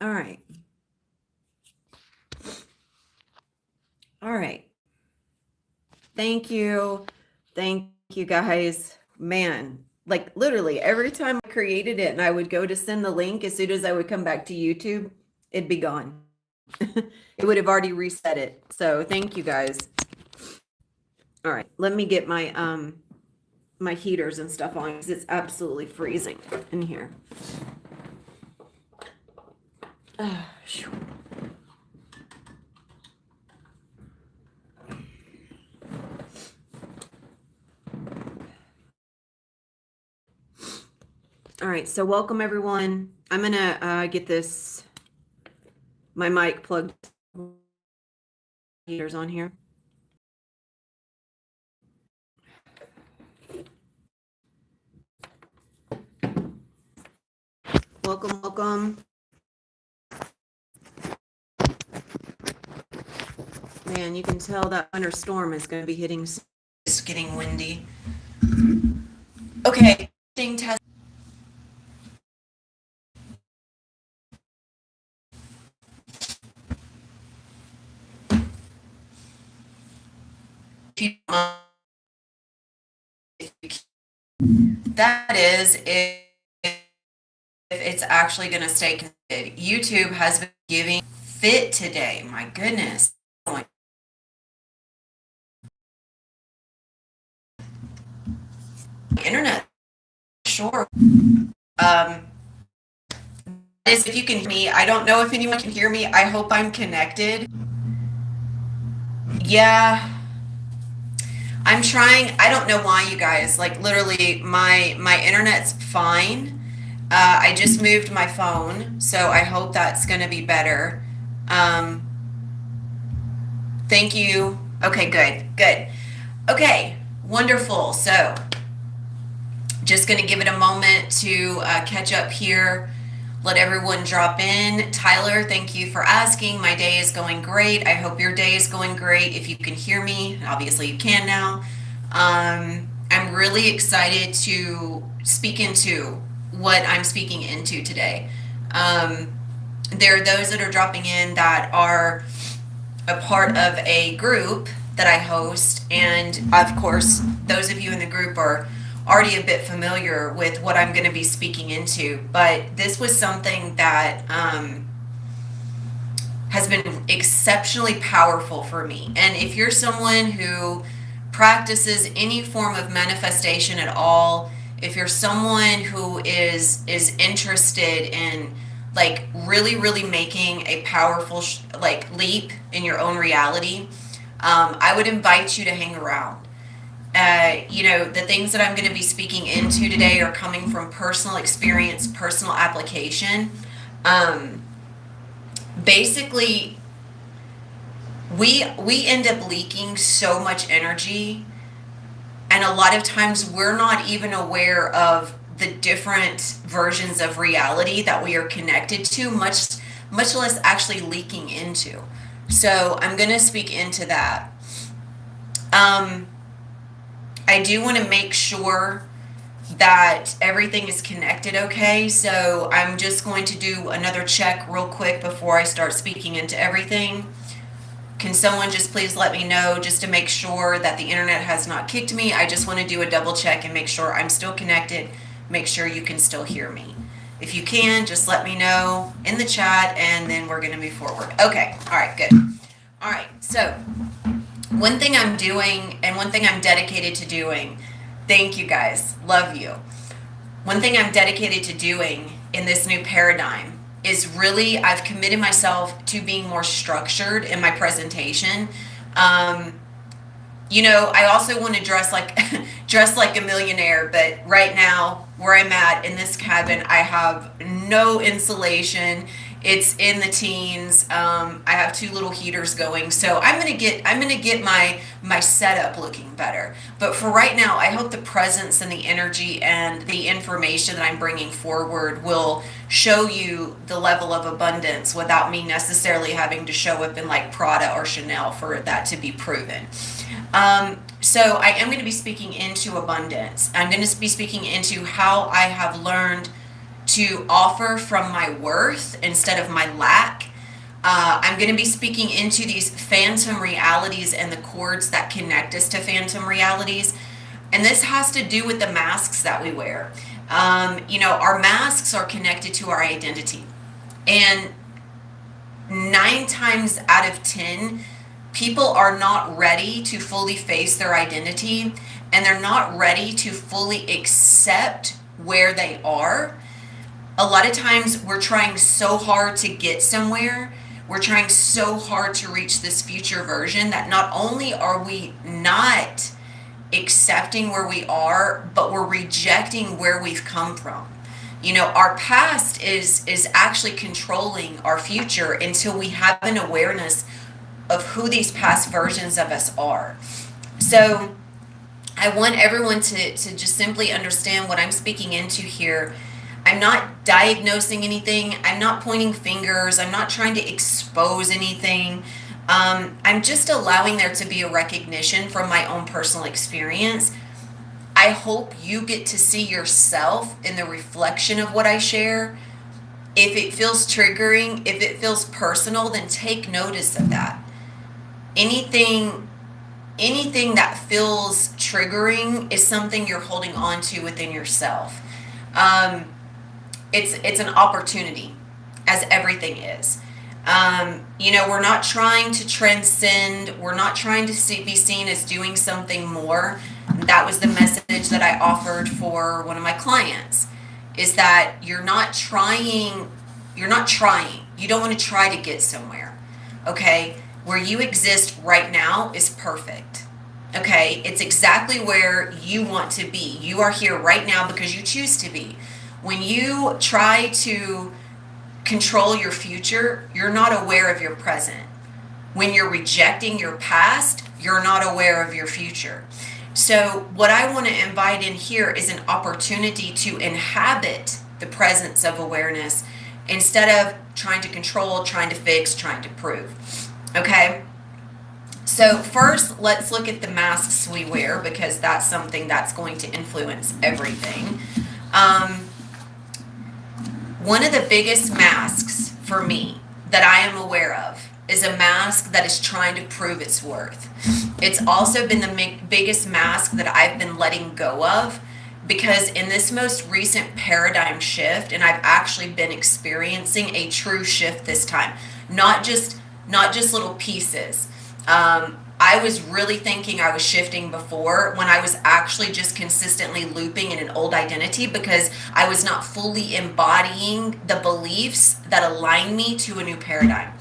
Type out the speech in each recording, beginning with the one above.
All right. All right. Thank you. Thank you guys. Man, like literally every time I created it and I would go to send the link, as soon as I would come back to YouTube, it'd be gone. It would have already reset it. So thank you guys. All right, let me get my heaters and stuff on because it's absolutely freezing in here. Phew. All right, so welcome everyone. I'm gonna get my mic plugged, heaters on here. Welcome, welcome. Man, you can tell that winter storm is going to be hitting. It's getting windy. Okay, test. That is if it's actually going to stay connected. YouTube has been giving fit today. My goodness. Internet, sure. Is if you can hear me. I don't know if anyone can hear me. I hope I'm connected. Yeah. I'm trying. I don't know why, you guys. Like literally, my internet's fine. I just moved my phone, so I hope that's going to be better. Thank you. Okay, good. Okay, wonderful. So, just going to give it a moment to catch up here. Let everyone drop in. Tyler, thank you for asking. My day is going great. I hope your day is going great. If you can hear me, obviously you can now. I'm really excited to speak into what I'm speaking into today. There are those that are dropping in that are a part of a group that I host, and of course, those of you in the group are already a bit familiar with what I'm going to be speaking into, but this was something that has been exceptionally powerful for me. And if you're someone who practices any form of manifestation at all, if you're someone who is interested in like really making a powerful like leap in your own reality, I would invite you to hang around. The things that I'm going to be speaking into today are coming from personal experience, personal application. Basically, we end up leaking so much energy, and a lot of times we're not even aware of the different versions of reality that we are connected to, much less actually leaking into. So I'm going to speak into that. I do want to make sure that everything is connected okay, so I'm just going to do another check real quick before I start speaking into everything. Can someone just please let me know just to make sure that the internet has not kicked me? I just want to do a double check and make sure I'm still connected, make sure you can still hear me. If you can, just let me know in the chat and then we're going to move forward. Okay, all right, good. All right, so one thing I'm doing and one thing I'm dedicated to doing, thank you guys, love you. One thing I'm dedicated to doing in this new paradigm is really, I've committed myself to being more structured in my presentation. I also want to dress like a millionaire, but right now where I'm at in this cabin, I have no insulation. It's in the teens. I have 2 little heaters going, so I'm gonna get my setup looking better. But for right now, I hope the presence and the energy and the information that I'm bringing forward will show you the level of abundance without me necessarily having to show up in like Prada or Chanel for that to be proven. So I am going to be speaking into abundance. I'm going to be speaking into how I have learned to offer from my worth instead of my lack. I'm going to be speaking into these phantom realities and the cords that connect us to phantom realities. And this has to do with the masks that we wear. Our masks are connected to our identity. And 9 times out of 10, people are not ready to fully face their identity, and they're not ready to fully accept where they are. A lot of times we're trying so hard to get somewhere. We're trying so hard to reach this future version that not only are we not accepting where we are, but we're rejecting where we've come from. Our past is actually controlling our future until we have an awareness of who these past versions of us are. So I want everyone to just simply understand what I'm speaking into here. I'm not diagnosing anything. I'm not pointing fingers. I'm not trying to expose anything. I'm just allowing there to be a recognition from my own personal experience. I hope you get to see yourself in the reflection of what I share. If it feels triggering, if it feels personal, then take notice of that. Anything that feels triggering is something you're holding on to within yourself. It's an opportunity, as everything is. We're not trying to transcend. We're not trying to be seen as doing something more. That was the message that I offered for one of my clients, is that you're not trying. You don't want to try to get somewhere. Okay? Where you exist right now is perfect. Okay? It's exactly where you want to be. You are here right now because you choose to be. When you try to control your future, you're not aware of your present. When you're rejecting your past, you're not aware of your future. So what I want to invite in here is an opportunity to inhabit the presence of awareness instead of trying to control, trying to fix, trying to prove. Okay? So first, let's look at the masks we wear, because that's something that's going to influence everything. One of the biggest masks for me that I am aware of is a mask that is trying to prove its worth. It's also been the biggest mask that I've been letting go of, because in this most recent paradigm shift, and I've actually been experiencing a true shift this time, not just little pieces. I was really thinking I was shifting before, when I was actually just consistently looping in an old identity, because I was not fully embodying the beliefs that align me to a new paradigm.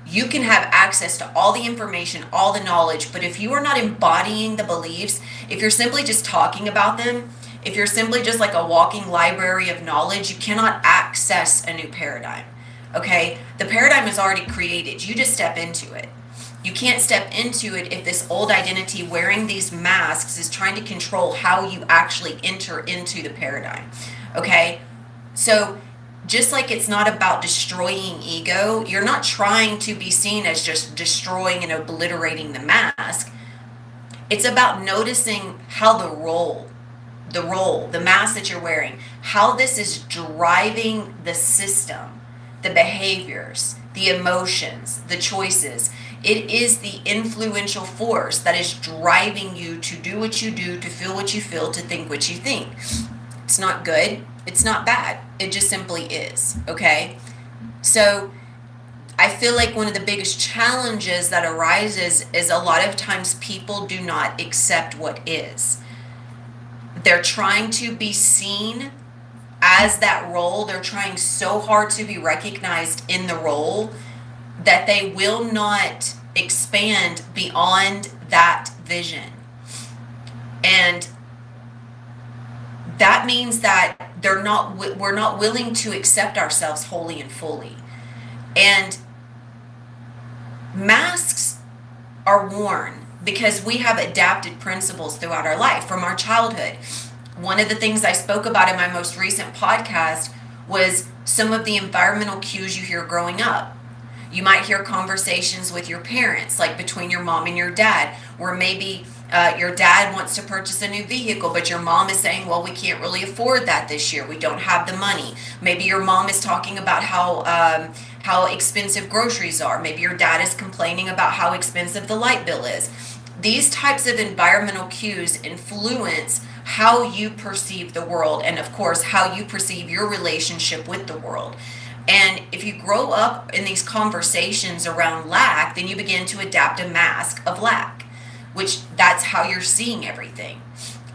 You can have access to all the information, all the knowledge, but if you are not embodying the beliefs, if you're simply just talking about them, if you're simply just like a walking library of knowledge, you cannot access a new paradigm. Okay? The paradigm is already created. You just step into it. You can't step into it if this old identity wearing these masks is trying to control how you actually enter into the paradigm. Okay? So just like it's not about destroying ego, you're not trying to be seen as just destroying and obliterating the mask. It's about noticing how the mask that you're wearing, how this is driving the system, the behaviors, the emotions, the choices. It is the influential force that is driving you to do what you do, to feel what you feel, to think what you think. It's not good. It's not bad. It just simply is. Okay? So I feel like one of the biggest challenges that arises is a lot of times people do not accept what is. They're trying to be seen as that role. They're trying so hard to be recognized in the role that they will not expand beyond that vision. And that means that we're not willing to accept ourselves wholly and fully. And masks are worn because we have adapted principles throughout our life from our childhood. One of the things I spoke about in my most recent podcast was some of the environmental cues you hear growing up. You might hear conversations with your parents, like between your mom and your dad, where maybe Your dad wants to purchase a new vehicle, but your mom is saying, well, we can't really afford that this year. We don't have the money. Maybe your mom is talking about how expensive groceries are. Maybe your dad is complaining about how expensive the light bill is. These types of environmental cues influence how you perceive the world, and of course, how you perceive your relationship with the world. And if you grow up in these conversations around lack, then you begin to adapt a mask of lack, which that's how you're seeing everything.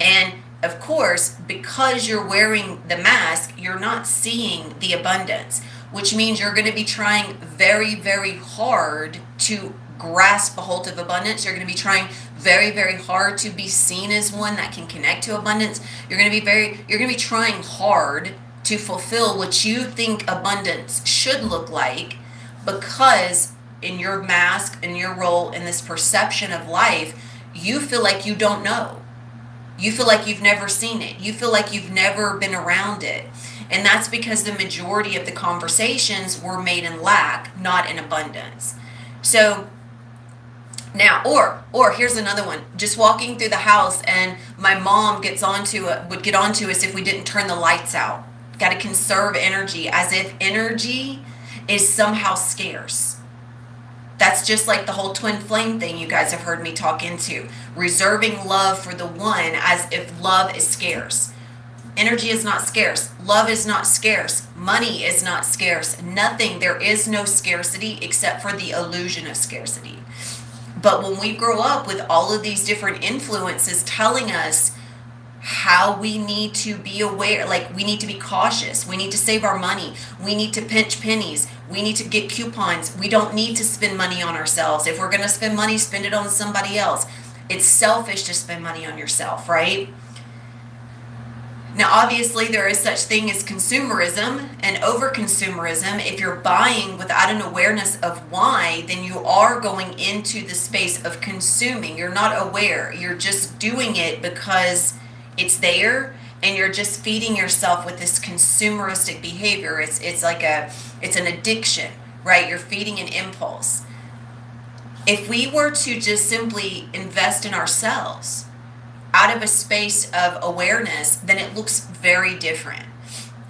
And of course, because you're wearing the mask, you're not seeing the abundance, which means you're going to be trying very, very hard to grasp a hold of abundance. You're going to be trying very, very hard to be seen as one that can connect to abundance. You're going to be trying hard to fulfill what you think abundance should look like, because in your mask, in your role, in this perception of life, you feel like you don't know. You feel like you've never seen it. You feel like you've never been around it. And that's because the majority of the conversations were made in lack, not in abundance. So now, or here's another one. Just walking through the house, and my mom would get onto us if we didn't turn the lights out. Got to conserve energy, as if energy is somehow scarce. That's just like the whole twin flame thing you guys have heard me talk into. Reserving love for the one as if love is scarce. Energy is not scarce. Love is not scarce. Money is not scarce. Nothing. There is no scarcity except for the illusion of scarcity. But when we grow up with all of these different influences telling us how we need to be aware, like we need to be cautious, we need to save our money, we need to pinch pennies, we need to get coupons, we don't need to spend money on ourselves. If we're going to spend money, spend it on somebody else. It's selfish to spend money on yourself, right? Now, obviously, there is such thing as consumerism and over-consumerism. If you're buying without an awareness of why, then you are going into the space of consuming. You're not aware. You're just doing it because it's there, and you're just feeding yourself with this consumeristic behavior. It's an addiction, right? You're feeding an impulse. If we were to just simply invest in ourselves out of a space of awareness, then it looks very different.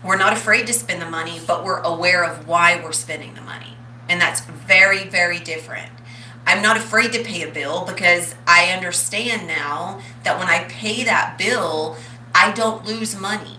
We're not afraid to spend the money, but we're aware of why we're spending the money. And that's very, very different. I'm not afraid to pay a bill because I understand now that when I pay that bill, I don't lose money.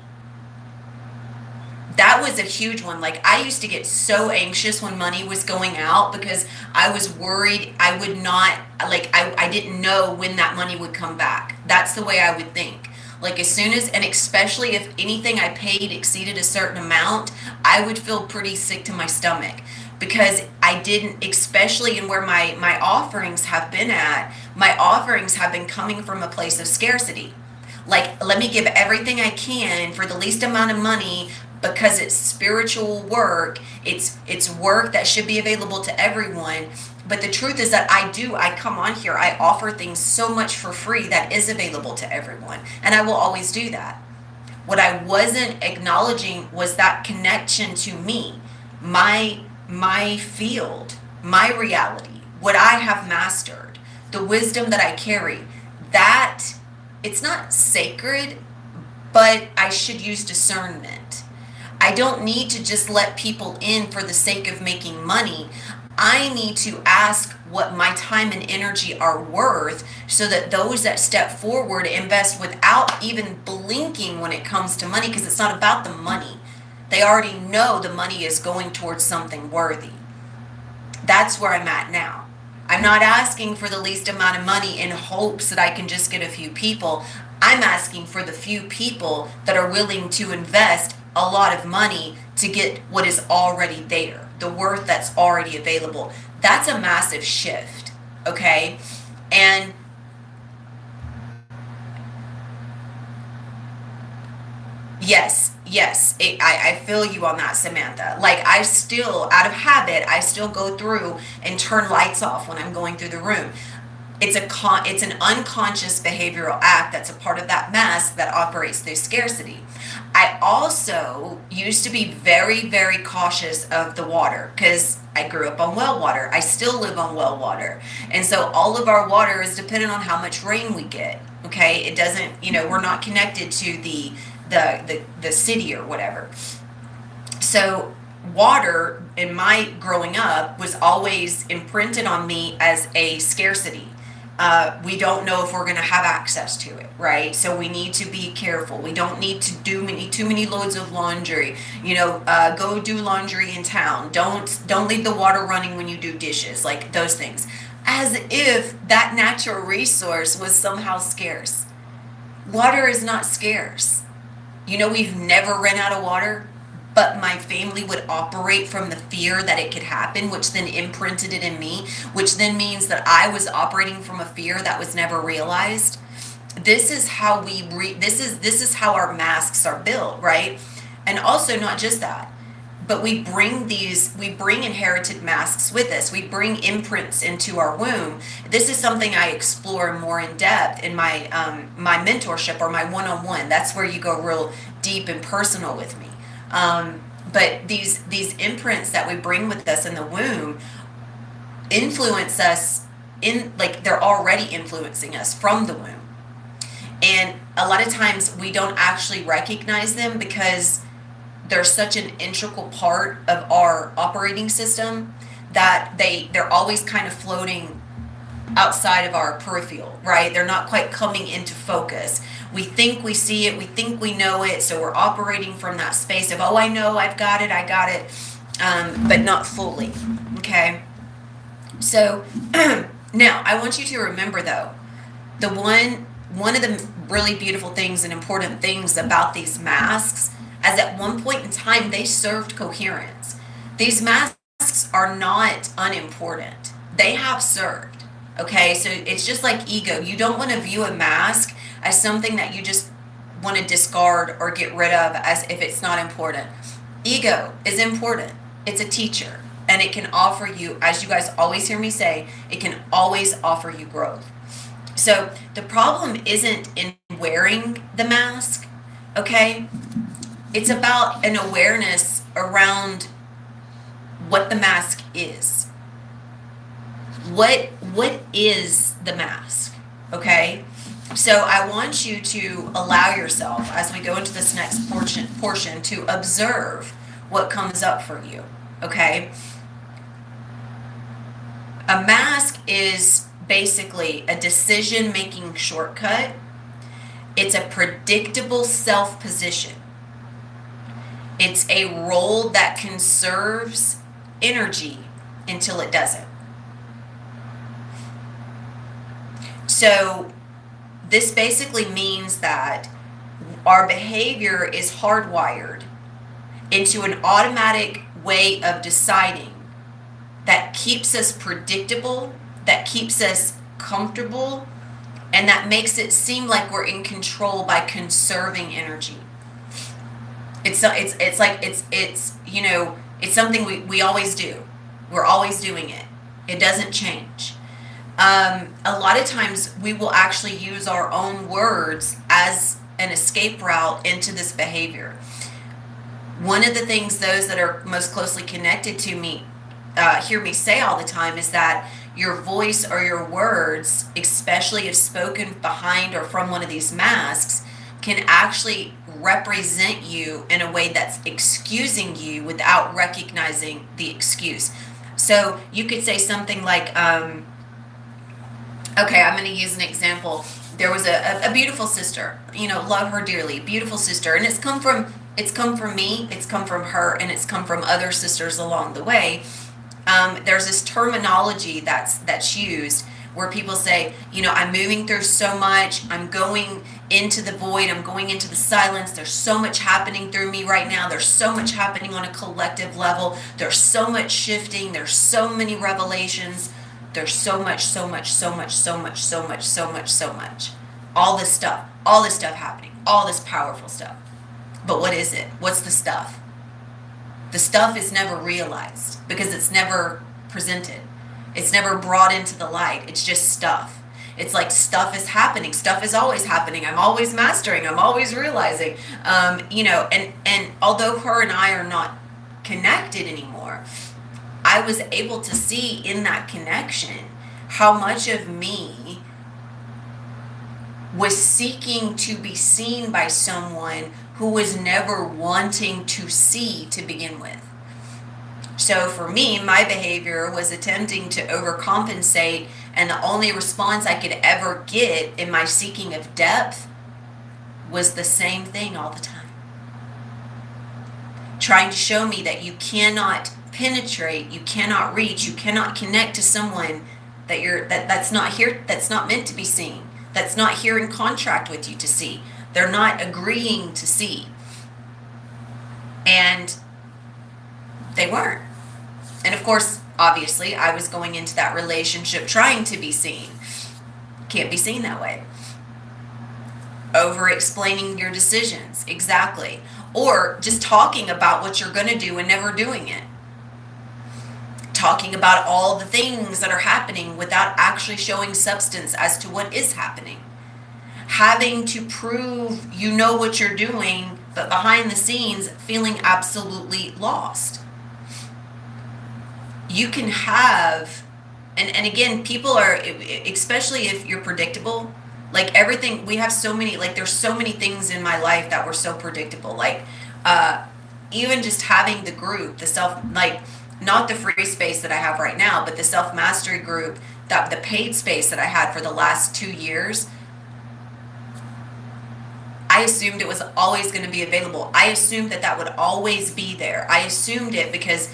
That was a huge one. Like, I used to get so anxious when money was going out because I was worried I would not, I didn't know when that money would come back. That's the way I would think. Like, as soon as, and especially if anything I paid exceeded a certain amount, I would feel pretty sick to my stomach, because I didn't, especially in where my offerings have been at, my offerings have been coming from a place of scarcity. Like, let me give everything I can for the least amount of money, because it's spiritual work. It's work that should be available to everyone. But the truth is that I come on here, I offer things so much for free that is available to everyone. And I will always do that. What I wasn't acknowledging was that connection to me, my field, my reality, what I have mastered, the wisdom that I carry, that it's not sacred, but I should use discernment. I don't need to just let people in for the sake of making money. I need to ask what my time and energy are worth, so that those that step forward invest without even blinking when it comes to money, because it's not about the money. They already know the money is going towards something worthy. That's where I'm at now. I'm not asking for the least amount of money in hopes that I can just get a few people. I'm asking for the few people that are willing to invest a lot of money to get what is already there, the worth that's already available. That's a massive shift, okay? And yes, I feel you on that, Samantha. Like, I still, out of habit, I still go through and turn lights off when I'm going through the room. It's an unconscious behavioral act that's a part of that mask that operates through scarcity. I also used to be very, very cautious of the water, because I grew up on well water. I still live on well water. And so all of our water is dependent on how much rain we get. Okay? It doesn't, we're not connected to the city or whatever. So water in my growing up was always imprinted on me as a scarcity. We don't know if we're going to have access to it, right? So we need to be careful. We don't need to do too many loads of laundry. Go do laundry in town. Don't leave the water running when you do dishes, like those things. As if that natural resource was somehow scarce. Water is not scarce. We've never run out of water, but my family would operate from the fear that it could happen, which then imprinted it in me, which then means that I was operating from a fear that was never realized. This is how this is how our masks are built, right? And also not just that, but we bring inherited masks with us. We bring imprints into our womb. This is something I explore more in depth in my my mentorship or my one-on-one. That's where you go real deep and personal with me. But these imprints that we bring with us in the womb influence us they're already influencing us from the womb. And a lot of times we don't actually recognize them because they're such an integral part of our operating system that they're always kind of floating outside of our peripheral, right? They're not quite coming into focus. We think we see it, we think we know it, so we're operating from that space of, oh, I know, I got it, but not fully, okay? So now I want you to remember though, one of the really beautiful things and important things about these masks, as at one point in time they served coherence. These masks are not unimportant. They have served, okay? So it's just like ego. You don't want to view a mask as something that you just want to discard or get rid of as if it's not important. Ego is important. It's a teacher, and it can offer you, as you guys always hear me say, it can always offer you growth. So the problem isn't in wearing the mask, okay? It's about an awareness around what the mask is. What is the mask, okay? So I want you to allow yourself, as we go into this next portion, to observe what comes up for you, okay? A mask is basically a decision-making shortcut. It's a predictable self-position. It's a role that conserves energy until it doesn't. So this basically means that our behavior is hardwired into an automatic way of deciding that keeps us predictable, that keeps us comfortable, and that makes it seem like we're in control by conserving energy. It's something we always do. We're always doing it. It doesn't change. A lot of times we will actually use our own words as an escape route into this behavior. One of the things those that are most closely connected to me hear me say all the time is that your voice or your words, especially if spoken behind or from one of these masks, can actually represent you in a way that's excusing you without recognizing the excuse. So you could say something like, okay, I'm going to use an example. There was a beautiful sister, love her dearly, beautiful sister, and it's come from me, it's come from her, and it's come from other sisters along the way. There's this terminology that's used where people say, I'm moving through so much, I'm going into the void, I'm going into the silence, there's so much happening through me right now, there's so much happening on a collective level, there's so much shifting, there's so many revelations, there's so much. All this stuff happening, all this powerful stuff. But what is it? What's the stuff? The stuff is never realized because it's never presented. It's never brought into the light. It's just stuff. It's like stuff is happening. Stuff is always happening. I'm always mastering. I'm always realizing. And although her and I are not connected anymore, I was able to see in that connection how much of me was seeking to be seen by someone who was never wanting to see to begin with. So for me, my behavior was attempting to overcompensate, and the only response I could ever get in my seeking of depth was the same thing all the time. Trying to show me that you cannot penetrate, you cannot reach, you cannot connect to someone that's not here, that's not meant to be seen, that's not here in contract with you to see. They're not agreeing to see. And they weren't. And of course, obviously, I was going into that relationship trying to be seen. Can't be seen that way. Over explaining your decisions, exactly. Or just talking about what you're going to do and never doing it. Talking about all the things that are happening without actually showing substance as to what is happening. Having to prove you know what you're doing, but behind the scenes feeling absolutely lost. You can have, and again, people are, especially if you're predictable, like everything, we have so many, like there's so many things in my life that were so predictable. Like even just having the group, the self, like not the free space that I have right now, but the self-mastery group, that the paid space that I had for the last 2 years, I assumed it was always going to be available. I assumed that would always be there. I assumed it because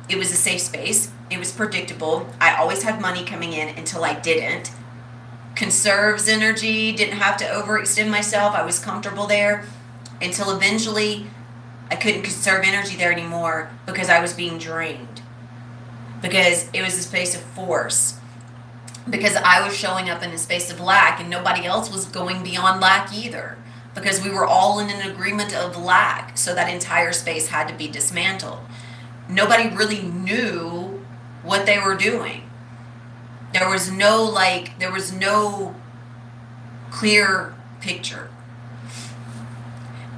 it was a safe space. It was predictable. I always had money coming in until I didn't. Conserves energy, didn't have to overextend myself. I was comfortable there until eventually I couldn't conserve energy there anymore because I was being drained. Because it was a space of force. Because I was showing up in a space of lack and nobody else was going beyond lack either. Because we were all in an agreement of lack. So that entire space had to be dismantled. Nobody really knew what they were doing. There was no clear picture.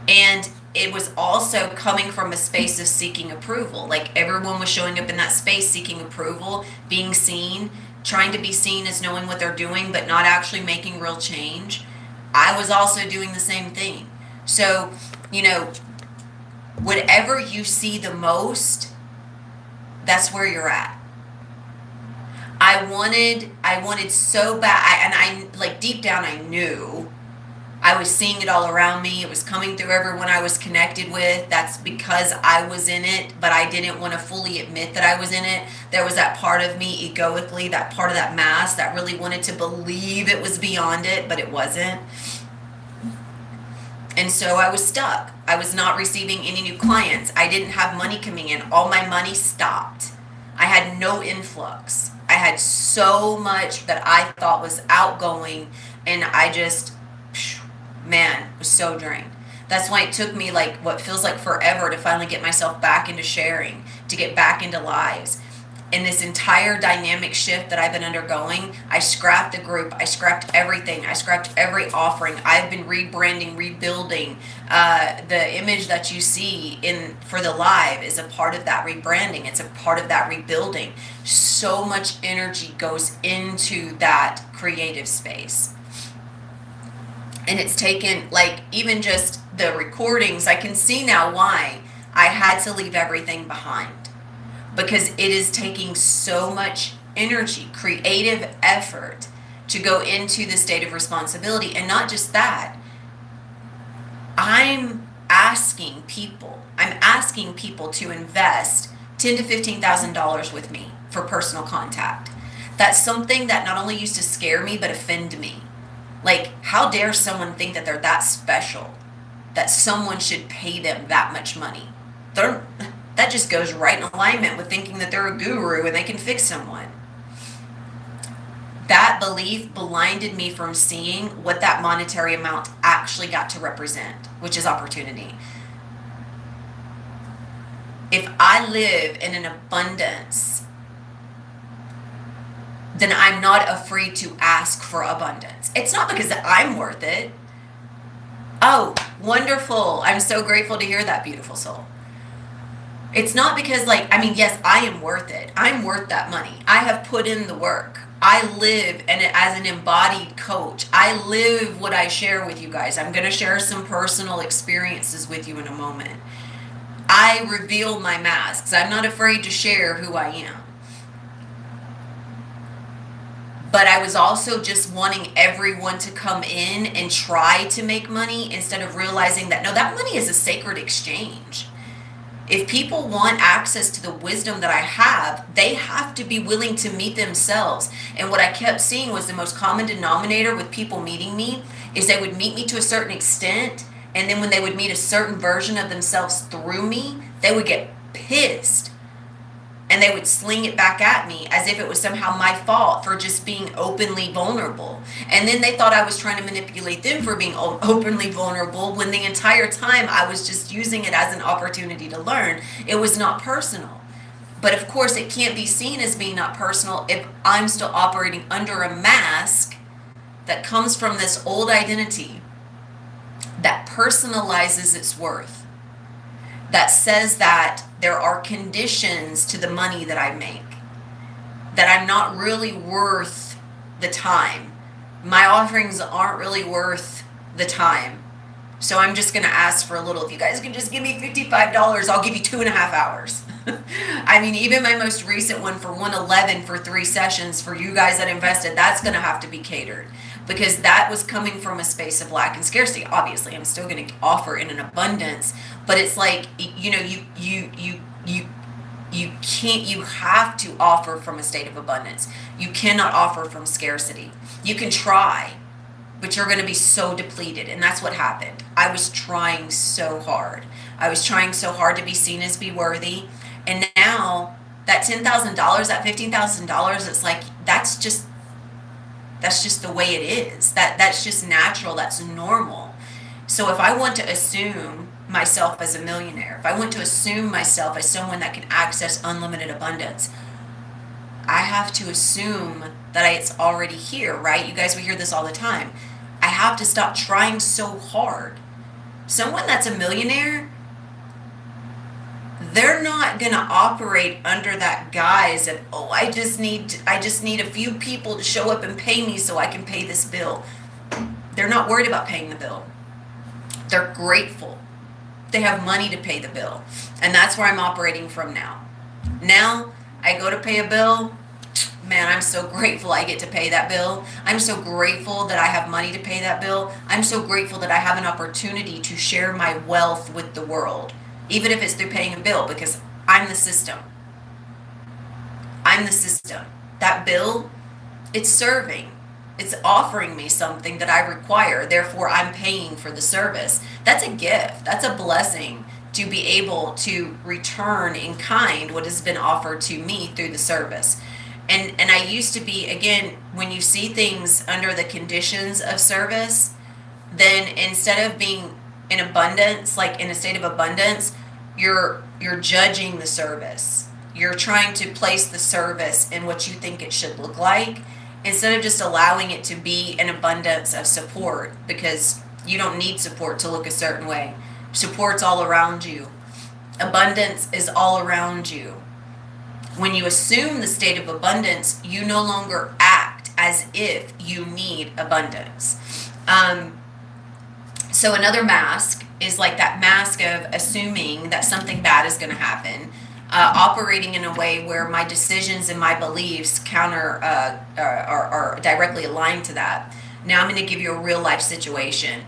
And it was also coming from a space of seeking approval. Like everyone was showing up in that space seeking approval, being seen, trying to be seen as knowing what they're doing, but not actually making real change. I was also doing the same thing. So, whatever you see the most, that's where you're at. I wanted so bad, and I deep down I knew I was seeing it all around me. It was coming through everyone I was connected with. That's because I was in it, but I didn't want to fully admit that I was in it. There was that part of me egoically, that part of that mass that really wanted to believe it was beyond it, but it wasn't. And so I was stuck. I was not receiving any new clients. I didn't have money coming in. All my money stopped. I had no influx. I had so much that I thought was outgoing, and I just, was so drained. That's why it took me what feels like forever to finally get myself back into sharing, to get back into lives. In this entire dynamic shift that I've been undergoing, I scrapped the group. I scrapped everything. I scrapped every offering. I've been rebranding, rebuilding. The image that you see for the live is a part of that rebranding. It's a part of that rebuilding. So much energy goes into that creative space. And it's taken, even just the recordings, I can see now why I had to leave everything behind. Because it is taking so much energy, creative effort to go into the state of responsibility. And not just that, I'm asking people to invest $10,000 to $15,000 with me for personal contact. That's something that not only used to scare me, but offend me. How dare someone think that they're that special, that someone should pay them that much money? That just goes right in alignment with thinking that they're a guru and they can fix someone. That belief blinded me from seeing what that monetary amount actually got to represent, which is opportunity. If I live in an abundance, then I'm not afraid to ask for abundance. It's not because I'm worth it. Oh, wonderful. I'm so grateful to hear that, beautiful soul. It's not because, like, I mean, yes, I am worth it. I'm worth that money. I have put in the work. I live, and as an embodied coach, I live what I share with you guys. I'm going to share some personal experiences with you in a moment. I reveal my masks. I'm not afraid to share who I am. But I was also just wanting everyone to come in and try to make money instead of realizing that, no, that money is a sacred exchange. If people want access to the wisdom that I have, they have to be willing to meet themselves. And what I kept seeing was the most common denominator with people meeting me is they would meet me to a certain extent, and then when they would meet a certain version of themselves through me, they would get pissed. And they would sling it back at me as if it was somehow my fault for just being openly vulnerable. And then they thought I was trying to manipulate them for being openly vulnerable, when the entire time I was just using it as an opportunity to learn. It was not personal. But of course, it can't be seen as being not personal if I'm still operating under a mask that comes from this old identity that personalizes its worth, that says that there are conditions to the money that I make, that I'm not really worth the time. My offerings aren't really worth the time. So I'm just going to ask for a little. If you guys can just give me $55, I'll give you 2.5 hours. I mean, even my most recent one for 111 for 3 sessions for you guys that invested, that's going to have to be catered, because that was coming from a space of lack and scarcity. Obviously, I'm still going to offer in an abundance, but it's like, you know, you can't, you have to offer from a state of abundance. You cannot offer from scarcity. You can try, but you're going to be so depleted. And that's what happened. I was trying so hard. I was trying so hard to be seen as be worthy. And now that $10,000, that $15,000, it's like, that's just the way it is. That's just natural. That's normal. So if I want to assume myself as a millionaire, if I want to assume myself as someone that can access unlimited abundance, I have to assume that it's already here, right? You guys will hear this all the time. I have to stop trying so hard. Someone that's a millionaire, they're not going to operate under that guise of, oh, I just need a few people to show up and pay me so I can pay this bill. They're not worried about paying the bill. They're grateful. They have money to pay the bill. And that's where I'm operating from now. Now, I go to pay a bill. Man, I'm so grateful I get to pay that bill. I'm so grateful that I have money to pay that bill. I'm so grateful that I have an opportunity to share my wealth with the world, even if it's through paying a bill, because I'm the system. I'm the system. That bill, it's serving. It's offering me something that I require. Therefore, I'm paying for the service. That's a gift. That's a blessing to be able to return in kind what has been offered to me through the service. And I used to be, again, when you see things under the conditions of service, then instead of being in abundance, like in a state of abundance, you're judging the service. You're trying to place the service in what you think it should look like, instead of just allowing it to be an abundance of support, because you don't need support to look a certain way. Support's all around you. Abundance is all around you. When you assume the state of abundance, you no longer act as if you need abundance. So another mask is like that mask of assuming that something bad is going to happen, operating in a way where my decisions and my beliefs are directly aligned to that. Now I'm going to give you a real life situation.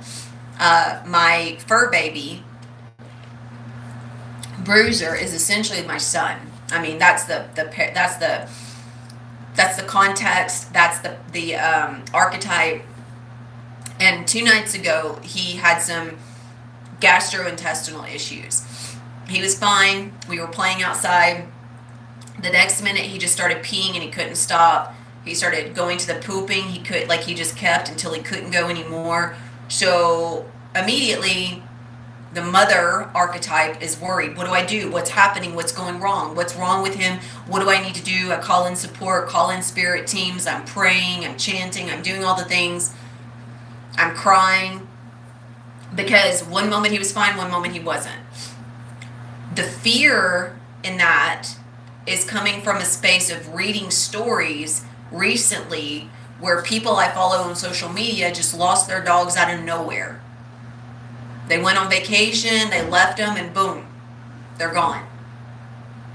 My fur baby, Bruiser, is essentially my son. I mean, that's the context. That's the archetype. And 2 nights ago, he had some gastrointestinal issues. He was fine. We were playing outside. The next minute, he just started peeing and he couldn't stop. He started going to the pooping. He just kept until he couldn't go anymore. So immediately, the mother archetype is worried. What do I do? What's happening? What's going wrong? What's wrong with him? What do I need to do? I call in support, call in spirit teams. I'm praying, I'm chanting, I'm doing all the things. I'm crying, because one moment he was fine, one moment he wasn't. The fear in that is coming from a space of reading stories recently where people I follow on social media just lost their dogs out of nowhere. They went on vacation, they left them, and boom, they're gone.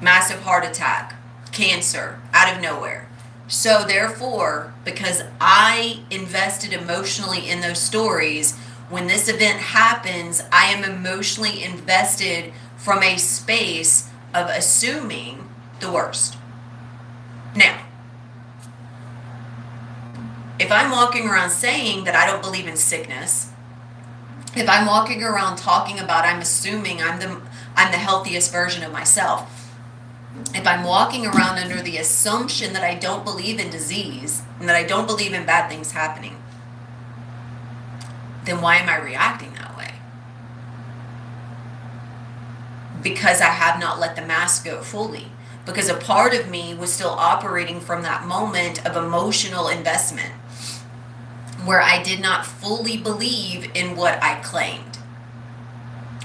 Massive heart attack, cancer, out of nowhere. So therefore, because I invested emotionally in those stories, when this event happens, I am emotionally invested from a space of assuming the worst. Now, if I'm walking around saying that I don't believe in sickness, if I'm walking around talking about I'm assuming I'm the healthiest version of myself, if I'm walking around under the assumption that I don't believe in disease and that I don't believe in bad things happening, then why am I reacting that way? Because I have not let the mask go fully. Because a part of me was still operating from that moment of emotional investment where I did not fully believe in what I claimed.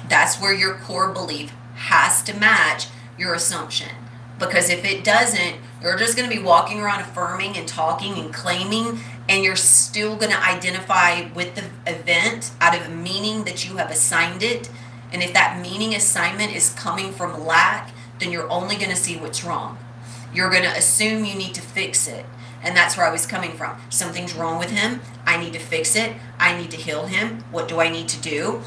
That's where your core belief has to match your assumption. Because if it doesn't, you're just going to be walking around affirming and talking and claiming, and you're still going to identify with the event out of a meaning that you have assigned it. And if that meaning assignment is coming from lack, then you're only going to see what's wrong. You're going to assume you need to fix it. And that's where I was coming from. Something's wrong with him. I need to fix it. I need to heal him. What do I need to do?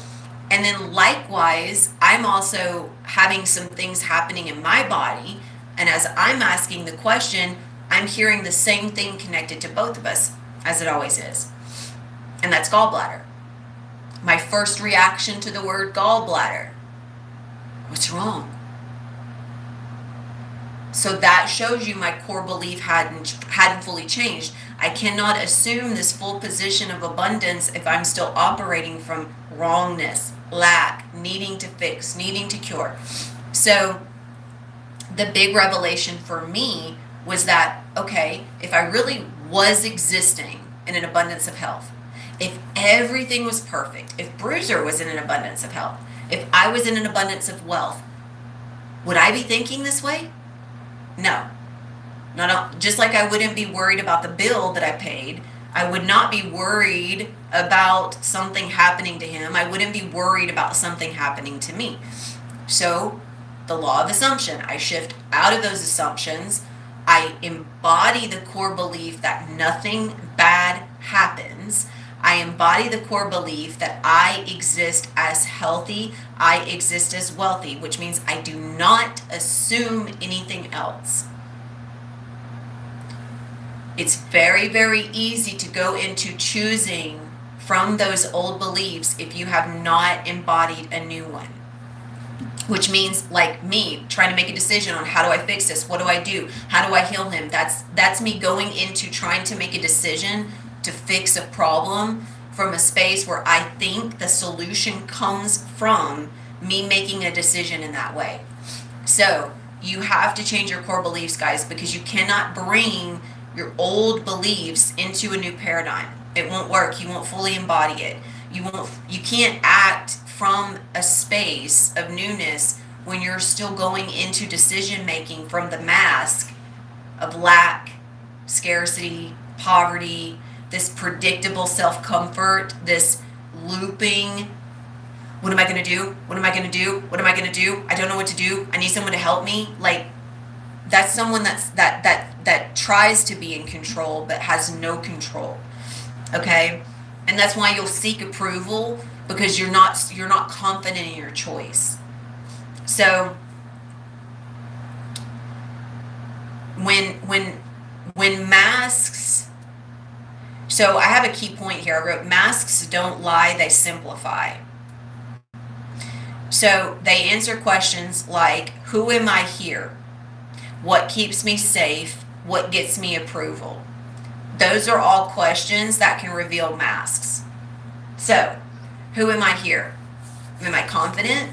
And then likewise, I'm also having some things happening in my body. And as I'm asking the question, I'm hearing the same thing connected to both of us, as it always is. And that's gallbladder. My first reaction to the word gallbladder. What's wrong? So that shows you my core belief hadn't fully changed. I cannot assume this full position of abundance if I'm still operating from wrongness, lack, needing to fix, needing to cure. So the big revelation for me was that, okay, if I really was existing in an abundance of health, if everything was perfect, if Bruiser was in an abundance of health, if I was in an abundance of wealth, would I be thinking this way? No. Just like I wouldn't be worried about the bill that I paid, I would not be worried about something happening to him. I wouldn't be worried about something happening to me. So, the law of assumption. I shift out of those assumptions. I embody the core belief that nothing bad happens. I embody the core belief that I exist as healthy, I exist as wealthy, which means I do not assume anything else. It's very, very easy to go into choosing from those old beliefs if you have not embodied a new one. Which means, like me, trying to make a decision on how do I fix this? What do I do? How do I heal him? That's me going into trying to make a decision to fix a problem from a space where I think the solution comes from me making a decision in that way. So you have to change your core beliefs, guys, because you cannot bring your old beliefs into a new paradigm. It won't work. You won't fully embody it. You can't act from a space of newness when you're still going into decision making from the mask of lack, scarcity, poverty, this predictable self-comfort, this looping, what am I going to do? What am I going to do? What am I going to do? I don't know what to do. I need someone to help me. Like, that's someone that tries to be in control but has no control. Okay? And that's why you'll seek approval, because you're not confident in your choice. So when masks, so I have a key point here. I wrote, masks don't lie, they simplify. So they answer questions like, who am I here? What keeps me safe? What gets me approval? Those are all questions that can reveal masks. So, who am I here? Am I confident?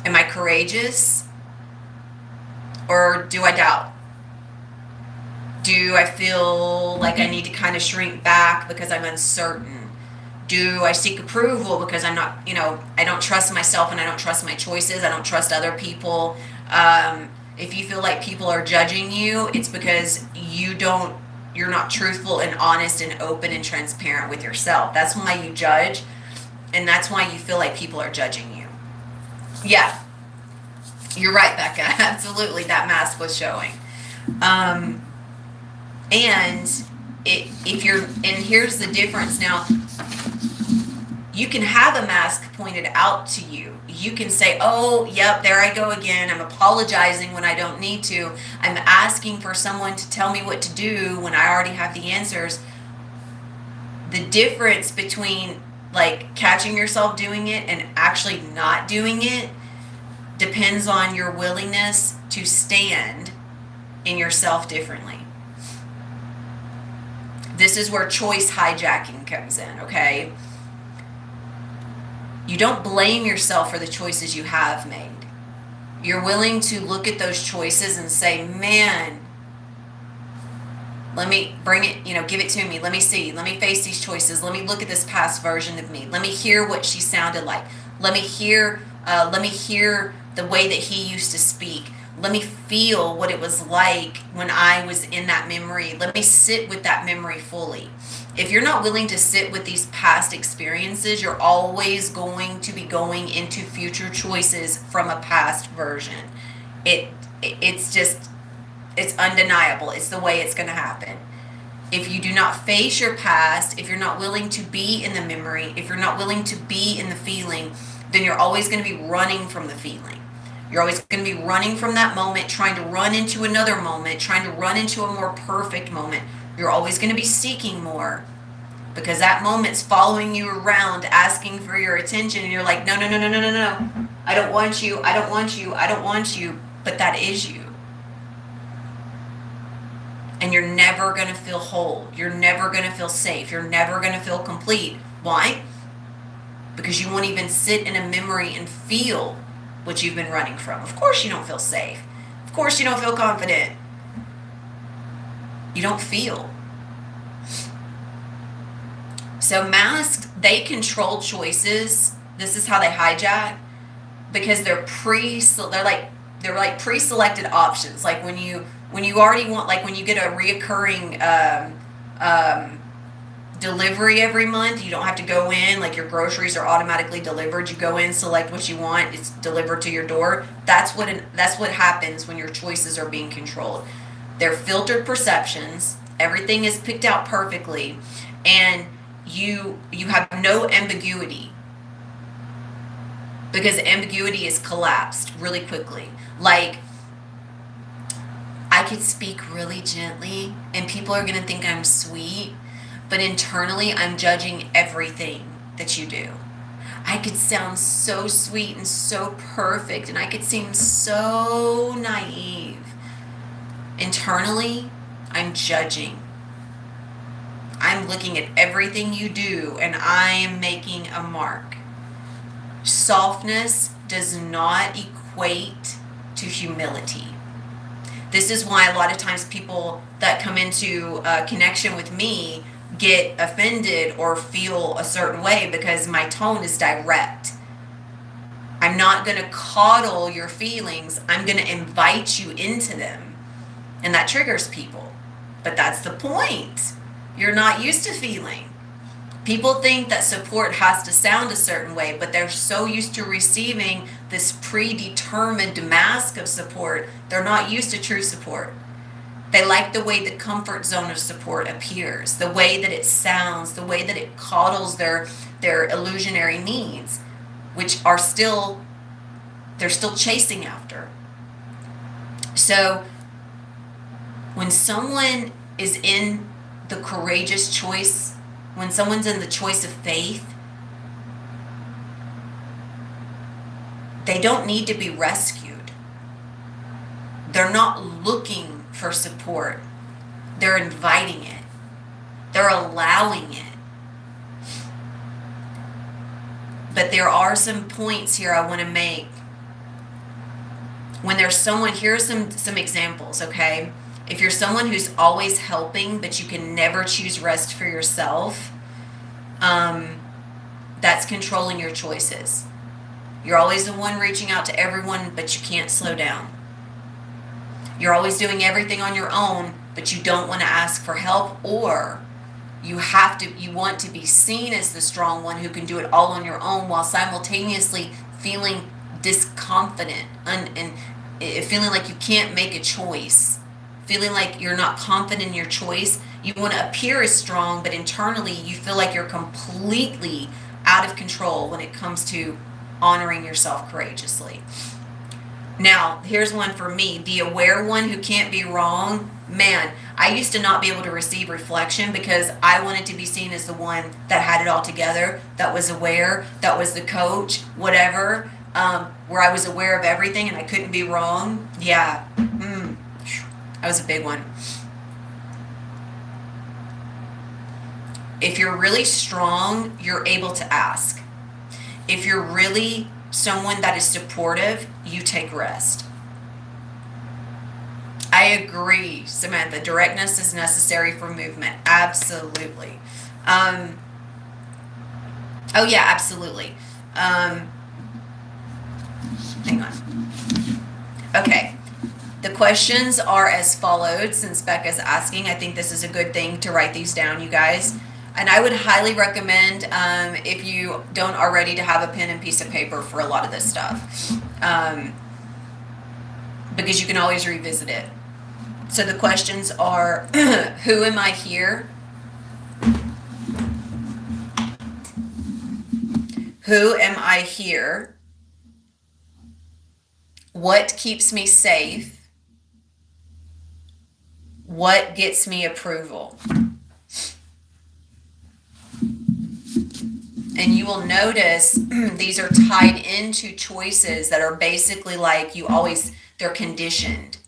Am I courageous? Or do I doubt? Do I feel like I need to kind of shrink back because I'm uncertain? Do I seek approval because I'm not, I don't trust myself and I don't trust my choices. I don't trust other people. If you feel like people are judging you, it's because you're not truthful and honest and open and transparent with yourself. That's why you judge, and that's why you feel like people are judging you. Yeah, you're right, Becca. Absolutely, that mask was showing. And here's the difference now. You can have a mask pointed out to you. You can say, oh, yep, there I go again. I'm apologizing when I don't need to. I'm asking for someone to tell me what to do when I already have the answers. The difference between like catching yourself doing it and actually not doing it depends on your willingness to stand in yourself differently. This is where choice hijacking comes in, okay? You don't blame yourself for the choices you have made. You're willing to look at those choices and say, man, let me bring it, give it to me. Let me see. Let me face these choices. Let me look at this past version of me. Let me hear what she sounded like. Let me hear the way that he used to speak. Let me feel what it was like when I was in that memory. Let me sit with that memory fully. If you're not willing to sit with these past experiences, you're always going to be going into future choices from a past version. It's undeniable. It's the way it's going to happen. If you do not face your past, if you're not willing to be in the memory, if you're not willing to be in the feeling, then you're always going to be running from the feeling. You're always going to be running from that moment, trying to run into another moment, trying to run into a more perfect moment. You're always going to be seeking more because that moment's following you around, asking for your attention, and you're like, no. I don't want you. I don't want you. I don't want you. But that is you. And you're never going to feel whole. You're never going to feel safe. You're never going to feel complete. Why? Because you won't even sit in a memory and feel what you've been running from. Of course you don't feel safe. Of course you don't feel confident. You don't feel. So masks, they control choices. This is how they hijack, because they're like pre-selected options. Like when you already want, like when you get a reoccurring delivery every month, you don't have to go in, like your groceries are automatically delivered. You go in, select what you want, it's delivered to your door. That's what happens when your choices are being controlled. They're filtered perceptions. Everything is picked out perfectly, and you have no ambiguity, because ambiguity is collapsed really quickly. Like, I could speak really gently and people are going to think I'm sweet, but internally I'm judging everything that you do. I could sound so sweet and so perfect, and I could seem so naive. Internally, I'm judging. I'm looking at everything you do, and I am making a mark. Softness does not equate to humility. This is why a lot of times people that come into connection with me get offended or feel a certain way, because my tone is direct. I'm not going to coddle your feelings. I'm going to invite you into them. And that triggers people. But that's the point. You're not used to feeling. People think that support has to sound a certain way, but they're so used to receiving this predetermined mask of support, they're not used to true support. They like the way the comfort zone of support appears, the way that it sounds, the way that it coddles their illusionary needs, which they're still chasing after. So when someone is in the courageous choice, when someone's in the choice of faith, they don't need to be rescued. They're not looking for support. They're inviting it. They're allowing it. But there are some points here I want to make. When there's someone, here are some examples, okay? If you're someone who's always helping, but you can never choose rest for yourself, That's controlling your choices. You're always the one reaching out to everyone, but you can't slow down. You're always doing everything on your own, but you don't want to ask for help, or you want to be seen as the strong one who can do it all on your own, while simultaneously feeling disconfident and feeling like you can't make a choice, feeling like you're not confident in your choice. You want to appear as strong, but internally you feel like you're completely out of control when it comes to honoring yourself courageously. Now, here's one for me, the aware one who can't be wrong. Man, I used to not be able to receive reflection because I wanted to be seen as the one that had it all together, that was aware, that was the coach, whatever, where I was aware of everything and I couldn't be wrong. Yeah, that was a big one. If you're really strong, you're able to ask. If you're really someone that is supportive, you take rest. I agree, Samantha. Directness is necessary for movement. Absolutely. Oh yeah, absolutely. Hang on. Okay. The questions are as followed, since Becca's asking. I think this is a good thing to write these down, you guys. And I would highly recommend, if you don't already, to have a pen and piece of paper for a lot of this stuff. Because you can always revisit it. So the questions are, who am I here? Who am I here? What keeps me safe? What gets me approval? And you will notice these are tied into choices that are basically like they're conditioned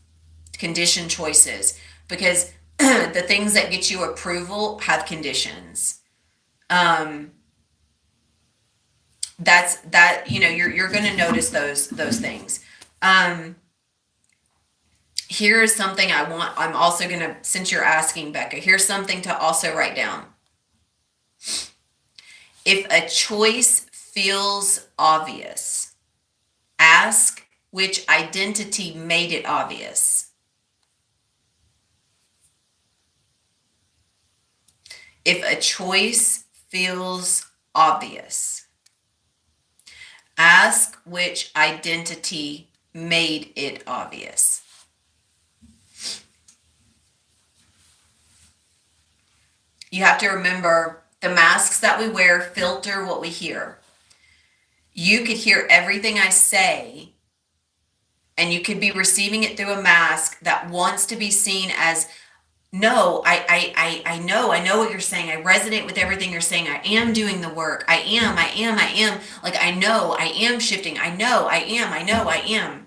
choices, because the things that get you approval have conditions. You're going to notice those things. Here's something I'm also going to, since you're asking, Becca, here's something to also write down. If a choice feels obvious, ask which identity made it obvious. If a choice feels obvious, ask which identity made it obvious. You have to remember, the masks that we wear filter what we hear. You could hear everything I say, and you could be receiving it through a mask that wants to be seen as, no, I know what you're saying. I resonate with everything you're saying. I am doing the work. I am. Like, I know, I am shifting. I know, I am.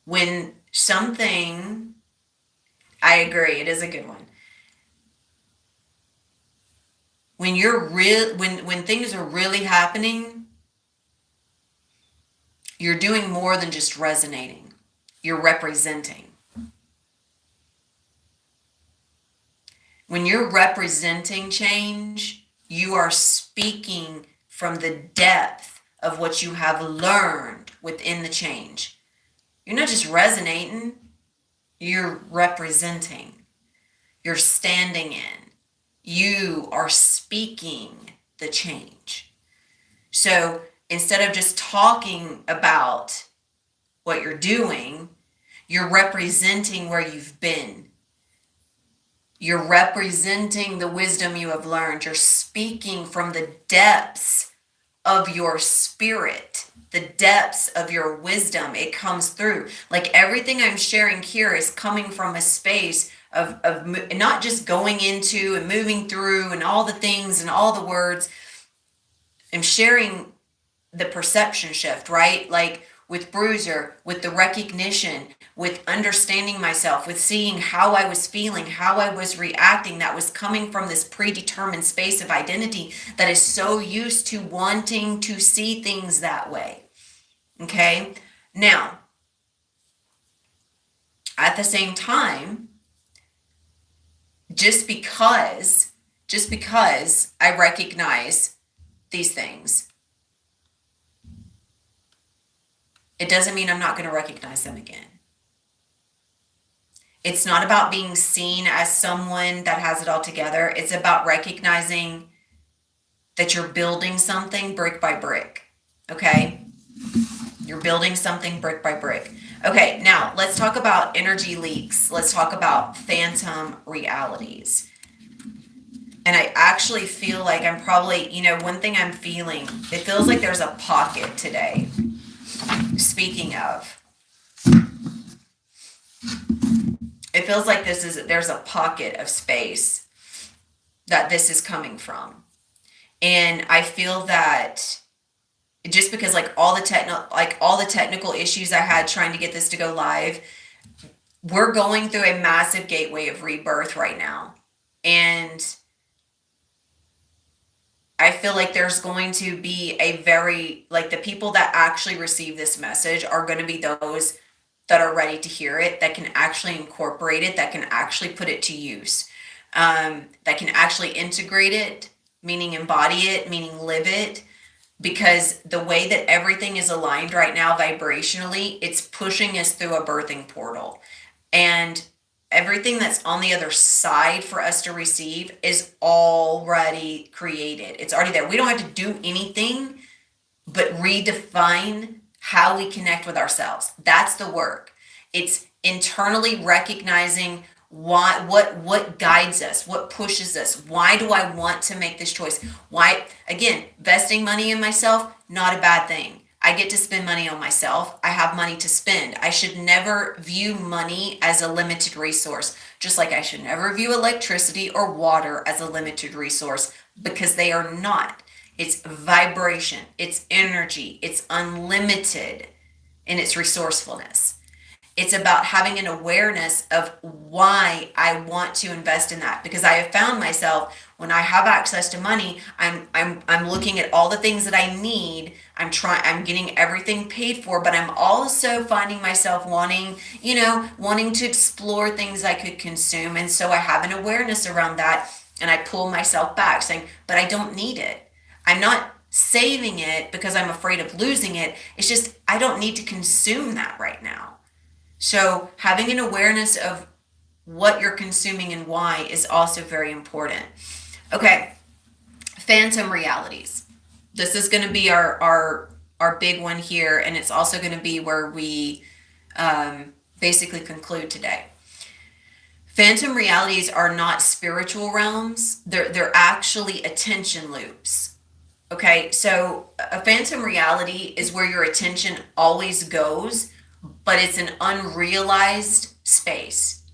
When something, I agree, it is a good one. When when things are really happening, you're doing more than just resonating. You're representing. When you're representing change, you are speaking from the depth of what you have learned within the change. You're not just resonating, you're representing. You're standing in. You are speaking the change. So instead of just talking about what you're doing, you're representing where you've been. You're representing the wisdom you have learned. You're speaking from the depths of your spirit, the depths of your wisdom. It comes through. Like, everything I'm sharing here is coming from a space of not just going into and moving through and all the things and all the words. I'm sharing the perception shift, right? Like with Bruiser, with the recognition, with understanding myself, with seeing how I was feeling, how I was reacting, that was coming from this predetermined space of identity that is so used to wanting to see things that way. Okay? Now, at the same time, just because just because I recognize these things, it doesn't mean I'm not going to recognize them again. It's not about being seen as someone that has it all together. It's about recognizing that you're building something brick by brick. Okay? You're building something brick by brick. Okay, now let's talk about energy leaks. Let's talk about phantom realities. And I actually feel like I'm probably, one thing I'm feeling, it feels like there's a pocket today. Speaking of, it feels like there's a pocket of space that this is coming from. And I feel that just because all the technical issues I had trying to get this to go live, we're going through a massive gateway of rebirth right now. And I feel like there's going to be the people that actually receive this message are going to be those that are ready to hear it, that can actually incorporate it, that can actually put it to use, that can actually integrate it, meaning embody it, meaning live it. Because the way that everything is aligned right now vibrationally, it's pushing us through a birthing portal. And everything that's on the other side for us to receive is already created. It's already there. We don't have to do anything but redefine how we connect with ourselves. That's the work. It's internally recognizing what guides us, what pushes us. Why do I want to make this choice? Why, again, investing money in myself, not a bad thing. I get to spend money on myself. I have money to spend. I should never view money as a limited resource, just like I should never view electricity or water as a limited resource, because they are not. It's vibration, it's energy, it's unlimited in its resourcefulness. It's about having an awareness of why I want to invest in that, because I have found myself, when I have access to money, I'm looking at all the things that I need. I'm getting everything paid for, but I'm also finding myself wanting to explore things I could consume. And so I have an awareness around that, and I pull myself back saying, but I don't need it. I'm not saving it because I'm afraid of losing it. It's just, I don't need to consume that right now. So having an awareness of what you're consuming and why is also very important. Okay, phantom realities. This is going to be our big one here, and it's also going to be where we basically conclude today. Phantom realities are not spiritual realms. They're actually attention loops. Okay, so a phantom reality is where your attention always goes, but it's an unrealized space.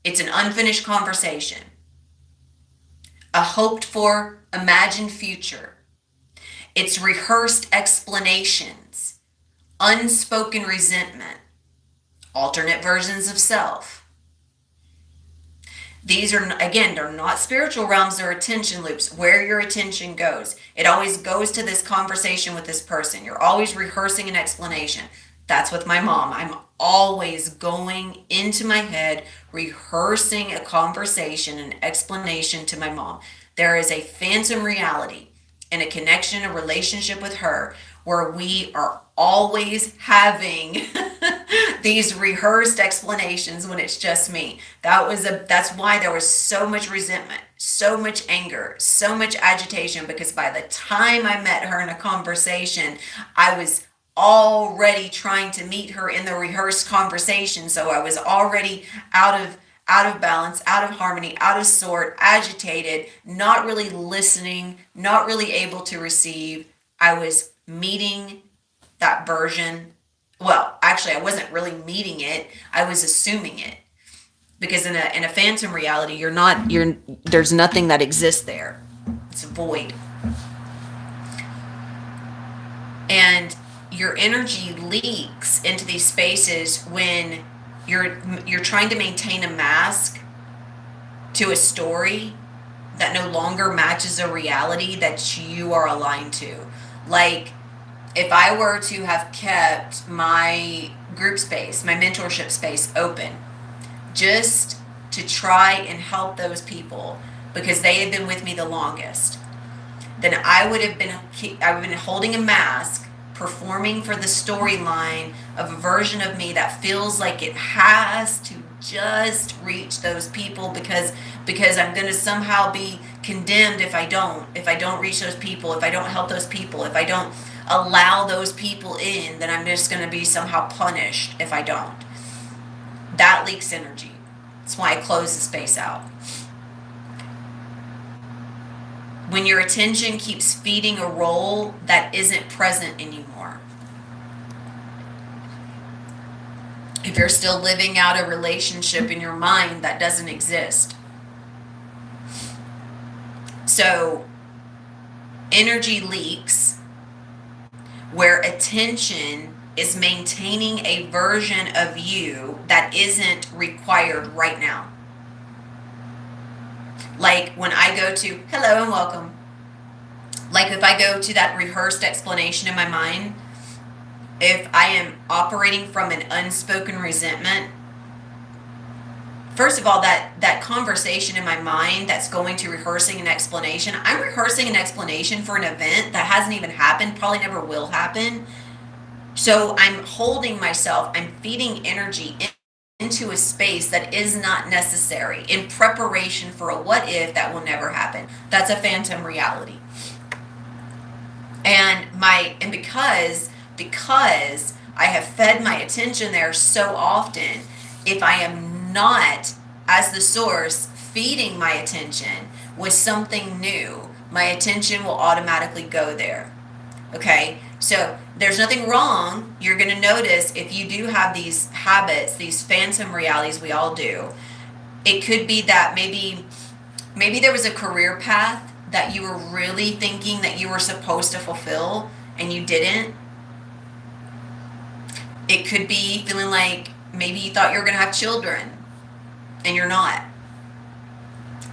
It's an unfinished conversation, a hoped for, imagined future. It's rehearsed explanations, unspoken resentment, alternate versions of self. These are, again, they're not spiritual realms, they're attention loops, where your attention goes. It always goes to this conversation with this person. You're always rehearsing an explanation. That's with my mom. I'm always going into my head, rehearsing a conversation, an explanation to my mom. There is a phantom reality and a connection, a relationship with her where we are always having these rehearsed explanations when it's just me. That's why there was so much resentment, so much anger, so much agitation, because by the time I met her in a conversation, I was already trying to meet her in the rehearsed conversation. So I was already out of balance, out of harmony, out of sort, agitated, not really listening, not really able to receive. I was meeting that version. Well, actually, I wasn't really meeting it. I was assuming it. Because in a phantom reality, there's nothing that exists there. It's a void. And your energy leaks into these spaces when you're trying to maintain a mask to a story that no longer matches a reality that you are aligned to. Like, if I were to have kept my group space, my mentorship space open, just to try and help those people because they had been with me the longest, then I would have been holding a mask, performing for the storyline of a version of me that feels like it has to just reach those people because I'm going to somehow be condemned if I don't reach those people, if I don't help those people, if I don't allow those people in, then I'm just going to be somehow punished if I don't. That leaks energy. That's why I close the space out. When your attention keeps feeding a role that isn't present anymore. If you're still living out a relationship in your mind that doesn't exist. So, energy leaks where attention is maintaining a version of you that isn't required right now. Like when I go to, hello and welcome. Like if I go to that rehearsed explanation in my mind, if I am operating from an unspoken resentment, first of all, that conversation in my mind that's going to rehearsing an explanation, I'm rehearsing an explanation for an event that hasn't even happened, probably never will happen. So I'm holding myself, I'm feeding energy into a space that is not necessary in preparation for a what if that will never happen. That's a phantom reality. And because I have fed my attention there so often, if I am not, as the source, feeding my attention with something new, my attention will automatically go there. Okay? So there's nothing wrong. You're going to notice if you do have these habits, these phantom realities, we all do. It could be that maybe there was a career path that you were really thinking that you were supposed to fulfill and you didn't. It could be feeling like maybe you thought you were going to have children and you're not.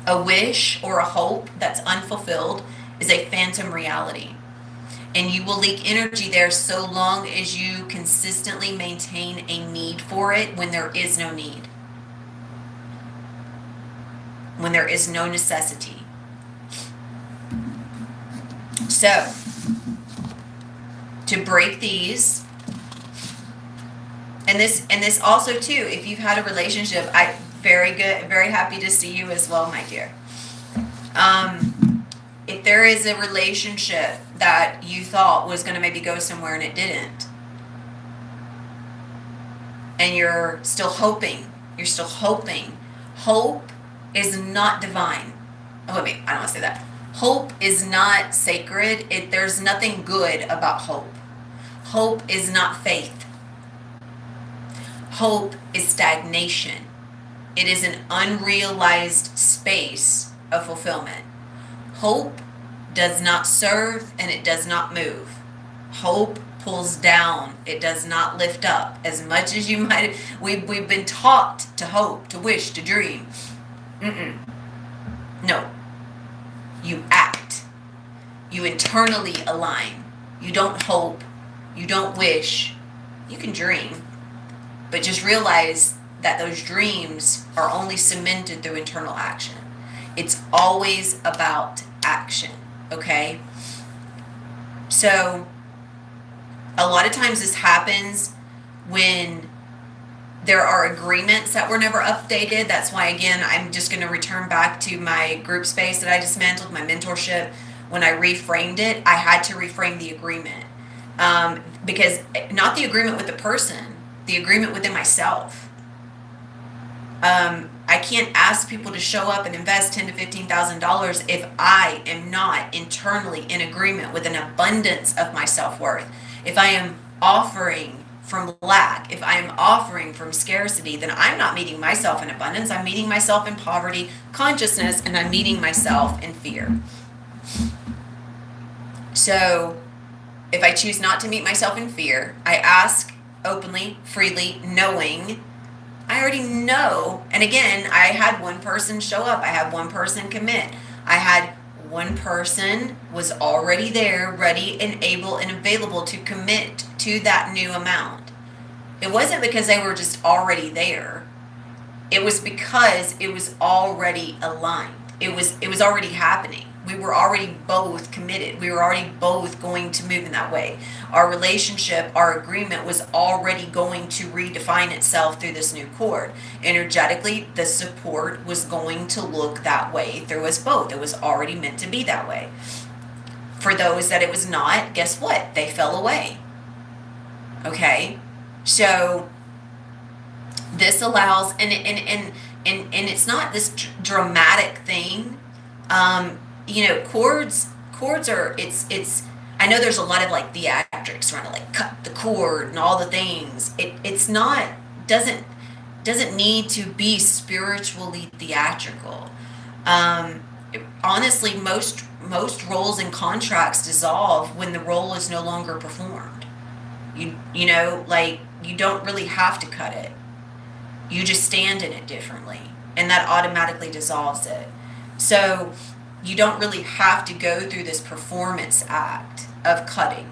A wish or a hope that's unfulfilled is a phantom reality. And you will leak energy there so long as you consistently maintain a need for it when there is no need. When there is no necessity. So, to break these, and this also too, if you've had a relationship, very happy to see you as well, my dear. If there is a relationship that you thought was going to maybe go somewhere and it didn't, and you're still hoping, hope is not divine. Oh, wait, I don't want to say that. Hope is not sacred. There's nothing good about hope. Hope is not faith. Hope is stagnation. It is an unrealized space of fulfillment. Hope does not serve and it does not move. Hope pulls down. It does not lift up. As much as you might, we've been taught to hope, to wish, to dream. No. You act. You internally align. You don't hope. You don't wish. You can dream. But just realize that those dreams are only cemented through internal action. It's always about action, okay? So, a lot of times this happens when there are agreements that were never updated. That's why, again, I'm just going to return back to my group space that I dismantled, my mentorship. When I reframed it, I had to reframe the agreement. Because not the agreement with the person, the agreement within myself. I can't ask people to show up and invest $10,000 to $15,000 if I am not internally in agreement with an abundance of my self-worth. If I am offering from lack, if I am offering from scarcity, then I'm not meeting myself in abundance. I'm meeting myself in poverty consciousness, and I'm meeting myself in fear. So if I choose not to meet myself in fear, I ask openly, freely, knowing I already know. And again, I had one person show up. I had one person commit. I had one person was already there, ready and able and available to commit to that new amount. It wasn't because they were just already there. It was because it was already aligned. it was already happening. We were already both committed. We were already both going to move in that way. Our relationship, our agreement was already going to redefine itself through this new cord. Energetically, the support was going to look that way through us both. It was already meant to be that way. For those that it was not, guess what? They fell away. Okay? So this allows, and it's not this dramatic thing. Chords are, it's I know there's a lot of like theatrics trying to like cut the cord and all the things. It's not, doesn't need to be spiritually theatrical. Honestly, most roles and contracts dissolve when the role is no longer performed. Like, you don't really have to cut it. You just stand in it differently, and that automatically dissolves it. So you don't really have to go through this performance act of cutting.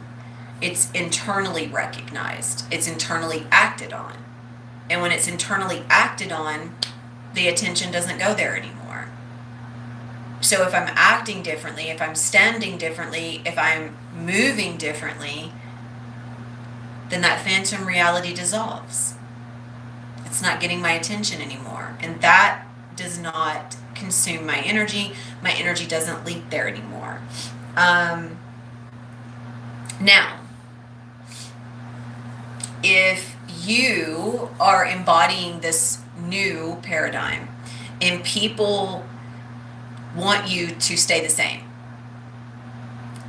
It's internally recognized. It's internally acted on. And when it's internally acted on, the attention doesn't go there anymore. So if I'm acting differently, if I'm standing differently, if I'm moving differently, then that phantom reality dissolves. It's not getting my attention anymore. And that does not consume my energy. My energy doesn't leak there anymore. Now, if you are embodying this new paradigm and people want you to stay the same,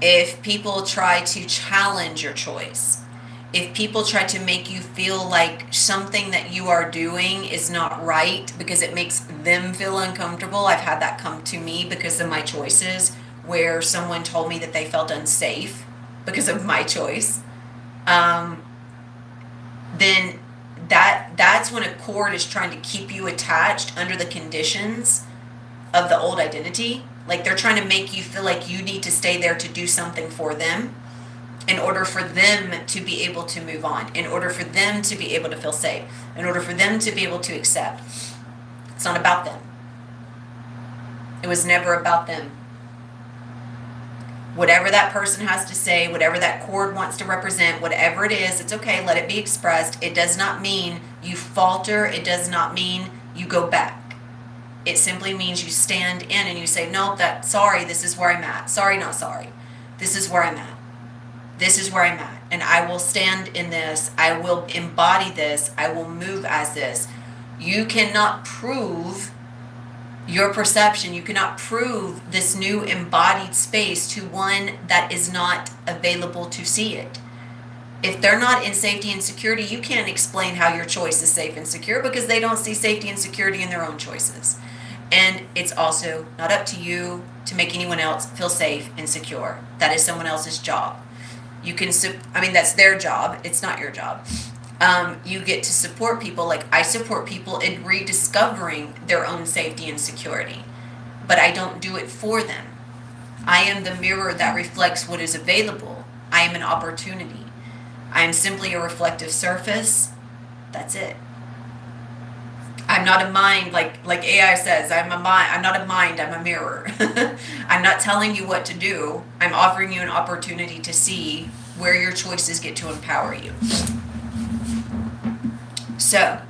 if people try to challenge your choice, if people try to make you feel like something that you are doing is not right because it makes them feel uncomfortable, I've had that come to me because of my choices, where someone told me that they felt unsafe because of my choice, then that's when a cord is trying to keep you attached under the conditions of the old identity. Like, they're trying to make you feel like you need to stay there to do something for them in order for them to be able to move on, in order for them to be able to feel safe, in order for them to be able to accept. It's not about them. It was never about them. Whatever that person has to say, whatever that cord wants to represent, whatever it is, it's okay, let it be expressed. It does not mean you falter. It does not mean you go back. It simply means you stand in and you say, no, sorry, this is where I'm at. Sorry, not sorry. This is where I'm at. This is where I'm at. And I will stand in this. I will embody this. I will move as this. You cannot prove your perception. You cannot prove this new embodied space to one that is not available to see it. If they're not in safety and security, you can't explain how your choice is safe and secure, because they don't see safety and security in their own choices. And it's also not up to you to make anyone else feel safe and secure. That is someone else's job. You can, that's their job. It's not your job. You get to support people. Like, I support people in rediscovering their own safety and security, but I don't do it for them. I am the mirror that reflects what is available. I am an opportunity. I am simply a reflective surface. That's it. I'm not a mind, like AI says, I'm not a mind, I'm a mirror. I'm not telling you what to do. I'm offering you an opportunity to see where your choices get to empower you. So,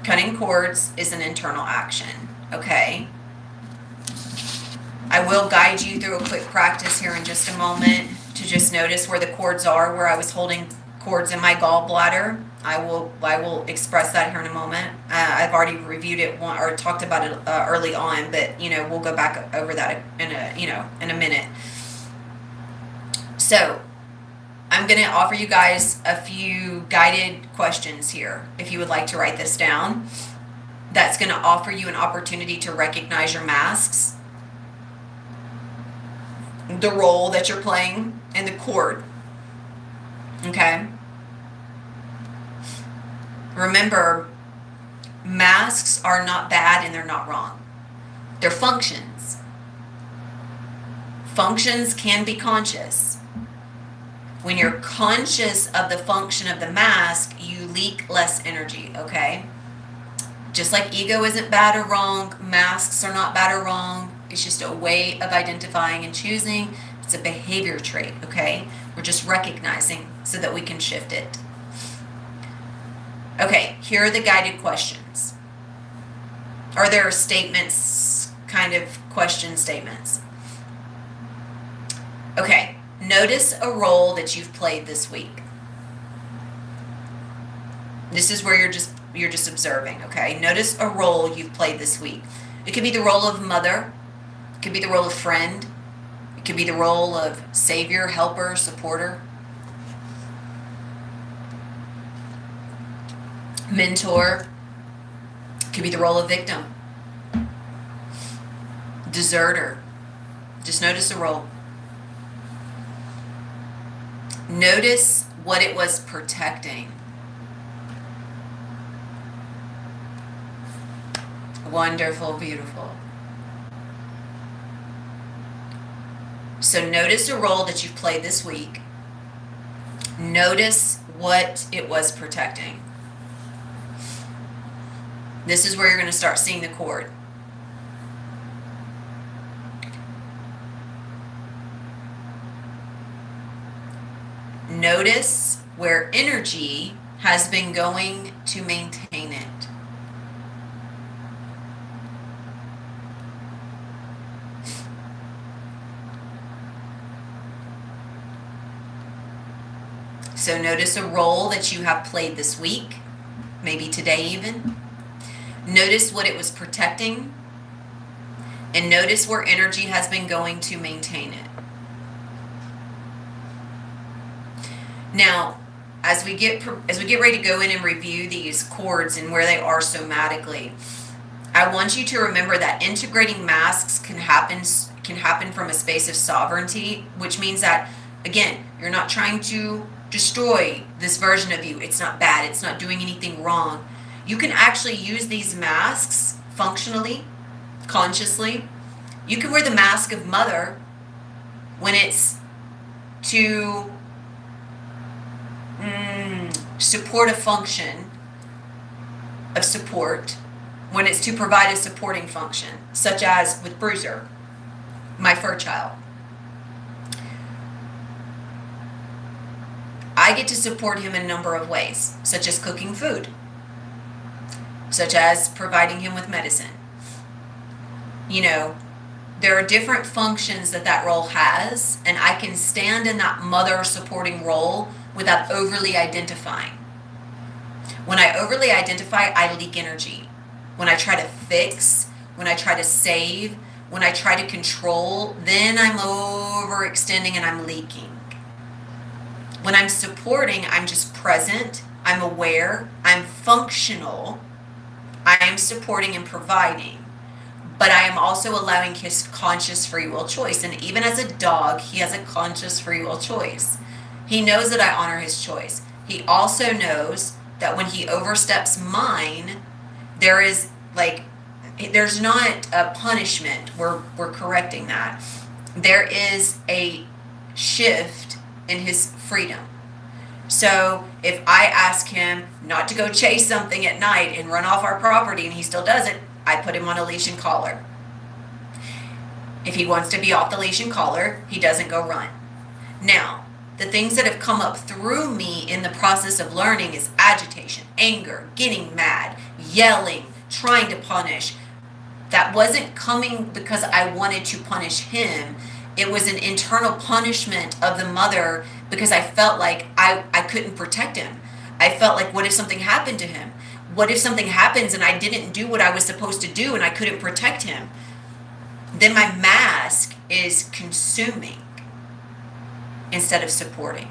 cutting cords is an internal action, okay? I will guide you through a quick practice here in just a moment to just notice where the cords are, where I was holding cords in my gallbladder. I will express that here in a moment. I've already reviewed it or talked about it early on, but we'll go back over that in a minute. So I'm going to offer you guys a few guided questions here. If you would like to write this down, that's going to offer you an opportunity to recognize your masks, the role that you're playing, and the cord. Okay? Remember, masks are not bad and they're not wrong. They're functions. Functions can be conscious. When you're conscious of the function of the mask, you leak less energy, okay? Just like ego isn't bad or wrong, masks are not bad or wrong. It's just a way of identifying and choosing. It's a behavior trait, okay? We're just recognizing so that we can shift it. Okay, here are the guided questions. Or there are statements, kind of question statements. Okay, notice a role that you've played this week. This is where you're just observing, okay? Notice a role you've played this week. It could be the role of mother. It could be the role of friend. It could be the role of savior, helper, supporter, mentor. It could be the role of victim, deserter. Just notice a role. Notice what it was protecting. Wonderful, beautiful. So notice a role that you've played this week. Notice what it was protecting. This is where you're going to start seeing the cord. Notice where energy has been going to maintain it. So notice a role that you have played this week, maybe today even. Notice what it was protecting, and notice where energy has been going to maintain it. Now, as we get ready to go in and review these chords and where they are somatically, I want you to remember that integrating masks can happen from a space of sovereignty, which means that, again, you're not trying to destroy this version of you. It's not bad. It's not doing anything wrong. You can actually use these masks functionally, consciously. You can wear the mask of mother when it's to support a function of support, when it's to provide a supporting function, such as with Bruiser, my fur child. I get to support him in a number of ways, such as cooking food, such as providing him with medicine. You know, there are different functions that role has, and I can stand in that mother supporting role without overly identifying. When I overly identify, I leak energy. When I try to fix, when I try to save, when I try to control, then I'm overextending and I'm leaking. When I'm supporting, I'm just present, I'm aware, I'm functional, I am supporting and providing, but I am also allowing his conscious free will choice. And even as a dog, he has a conscious free will choice. He knows that I honor his choice. He also knows that when he oversteps mine, there's not a punishment. We're correcting that. There is a shift in his freedom. So if I ask him not to go chase something at night and run off our property and he still does it, I put him on a leash and collar. If he wants to be off the leash and collar, he doesn't go run. Now, the things that have come up through me in the process of learning is agitation, anger, getting mad, yelling, trying to punish. That wasn't coming because I wanted to punish him. It was an internal punishment of the mother because I felt like I couldn't protect him. I felt like, what if something happened to him? What if something happens and I didn't do what I was supposed to do and I couldn't protect him? Then my mask is consuming instead of supporting.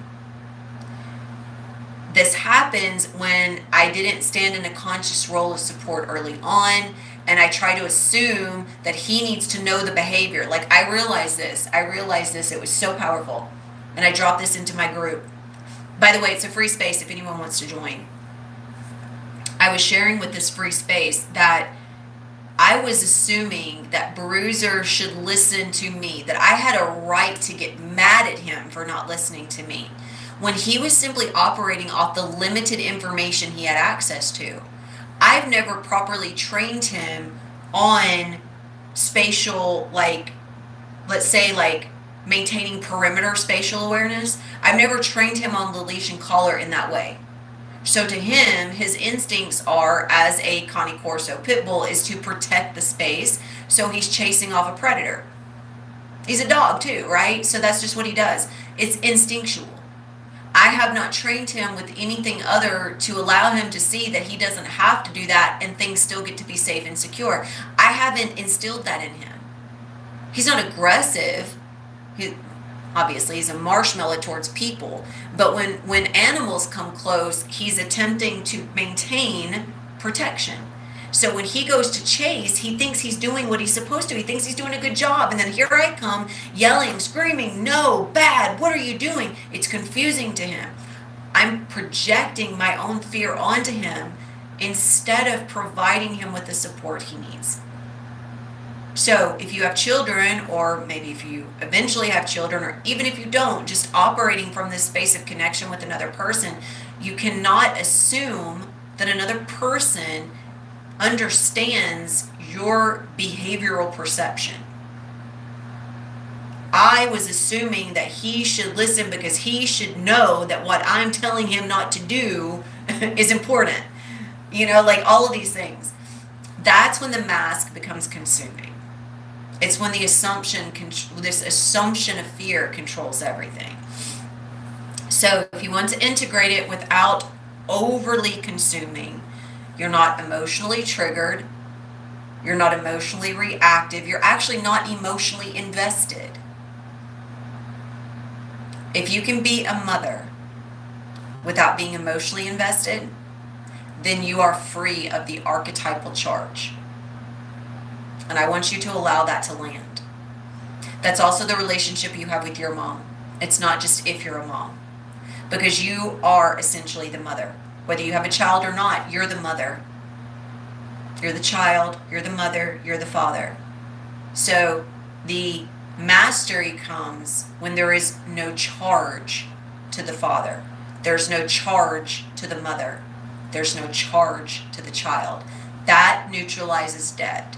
This happens when I didn't stand in a conscious role of support early on, and I try to assume that he needs to know the behavior. Like, I realized this, it was so powerful, and I dropped this into my group. By the way, it's a free space if anyone wants to join. I was sharing with this free space that I was assuming that Bruiser should listen to me, that I had a right to get mad at him for not listening to me, when he was simply operating off the limited information he had access to. I've never properly trained him on spatial, like, let's say, like, maintaining perimeter spatial awareness. I've never trained him on the leash and collar in that way. So to him, his instincts are, as a Connie Corso pit bull, is to protect the space. So he's chasing off a predator. He's a dog too, right? So that's just what he does. It's instinctual. I have not trained him with anything other to allow him to see that he doesn't have to do that and things still get to be safe and secure. I haven't instilled that in him. He's not aggressive. Obviously, he's a marshmallow towards people. But when animals come close, he's attempting to maintain protection. So when he goes to chase, he thinks he's doing what he's supposed to. He thinks he's doing a good job. And then here I come, yelling, screaming, no, bad, what are you doing? It's confusing to him. I'm projecting my own fear onto him instead of providing him with the support he needs. So if you have children, or maybe if you eventually have children, or even if you don't, just operating from this space of connection with another person, you cannot assume that another person understands your behavioral perception. I was assuming that he should listen because he should know that what I'm telling him not to do is important. Like all of these things. That's when the mask becomes consuming. It's when this assumption of fear controls everything. So if you want to integrate it without overly consuming, you're not emotionally triggered, you're not emotionally reactive, you're actually not emotionally invested. If you can be a mother without being emotionally invested, then you are free of the archetypal charge. And I want you to allow that to land. That's also the relationship you have with your mom. It's not just if you're a mom. Because you are essentially the mother. Whether you have a child or not, you're the mother. You're the child, you're the mother, you're the father. So the mastery comes when there is no charge to the father. There's no charge to the mother. There's no charge to the child. That neutralizes debt.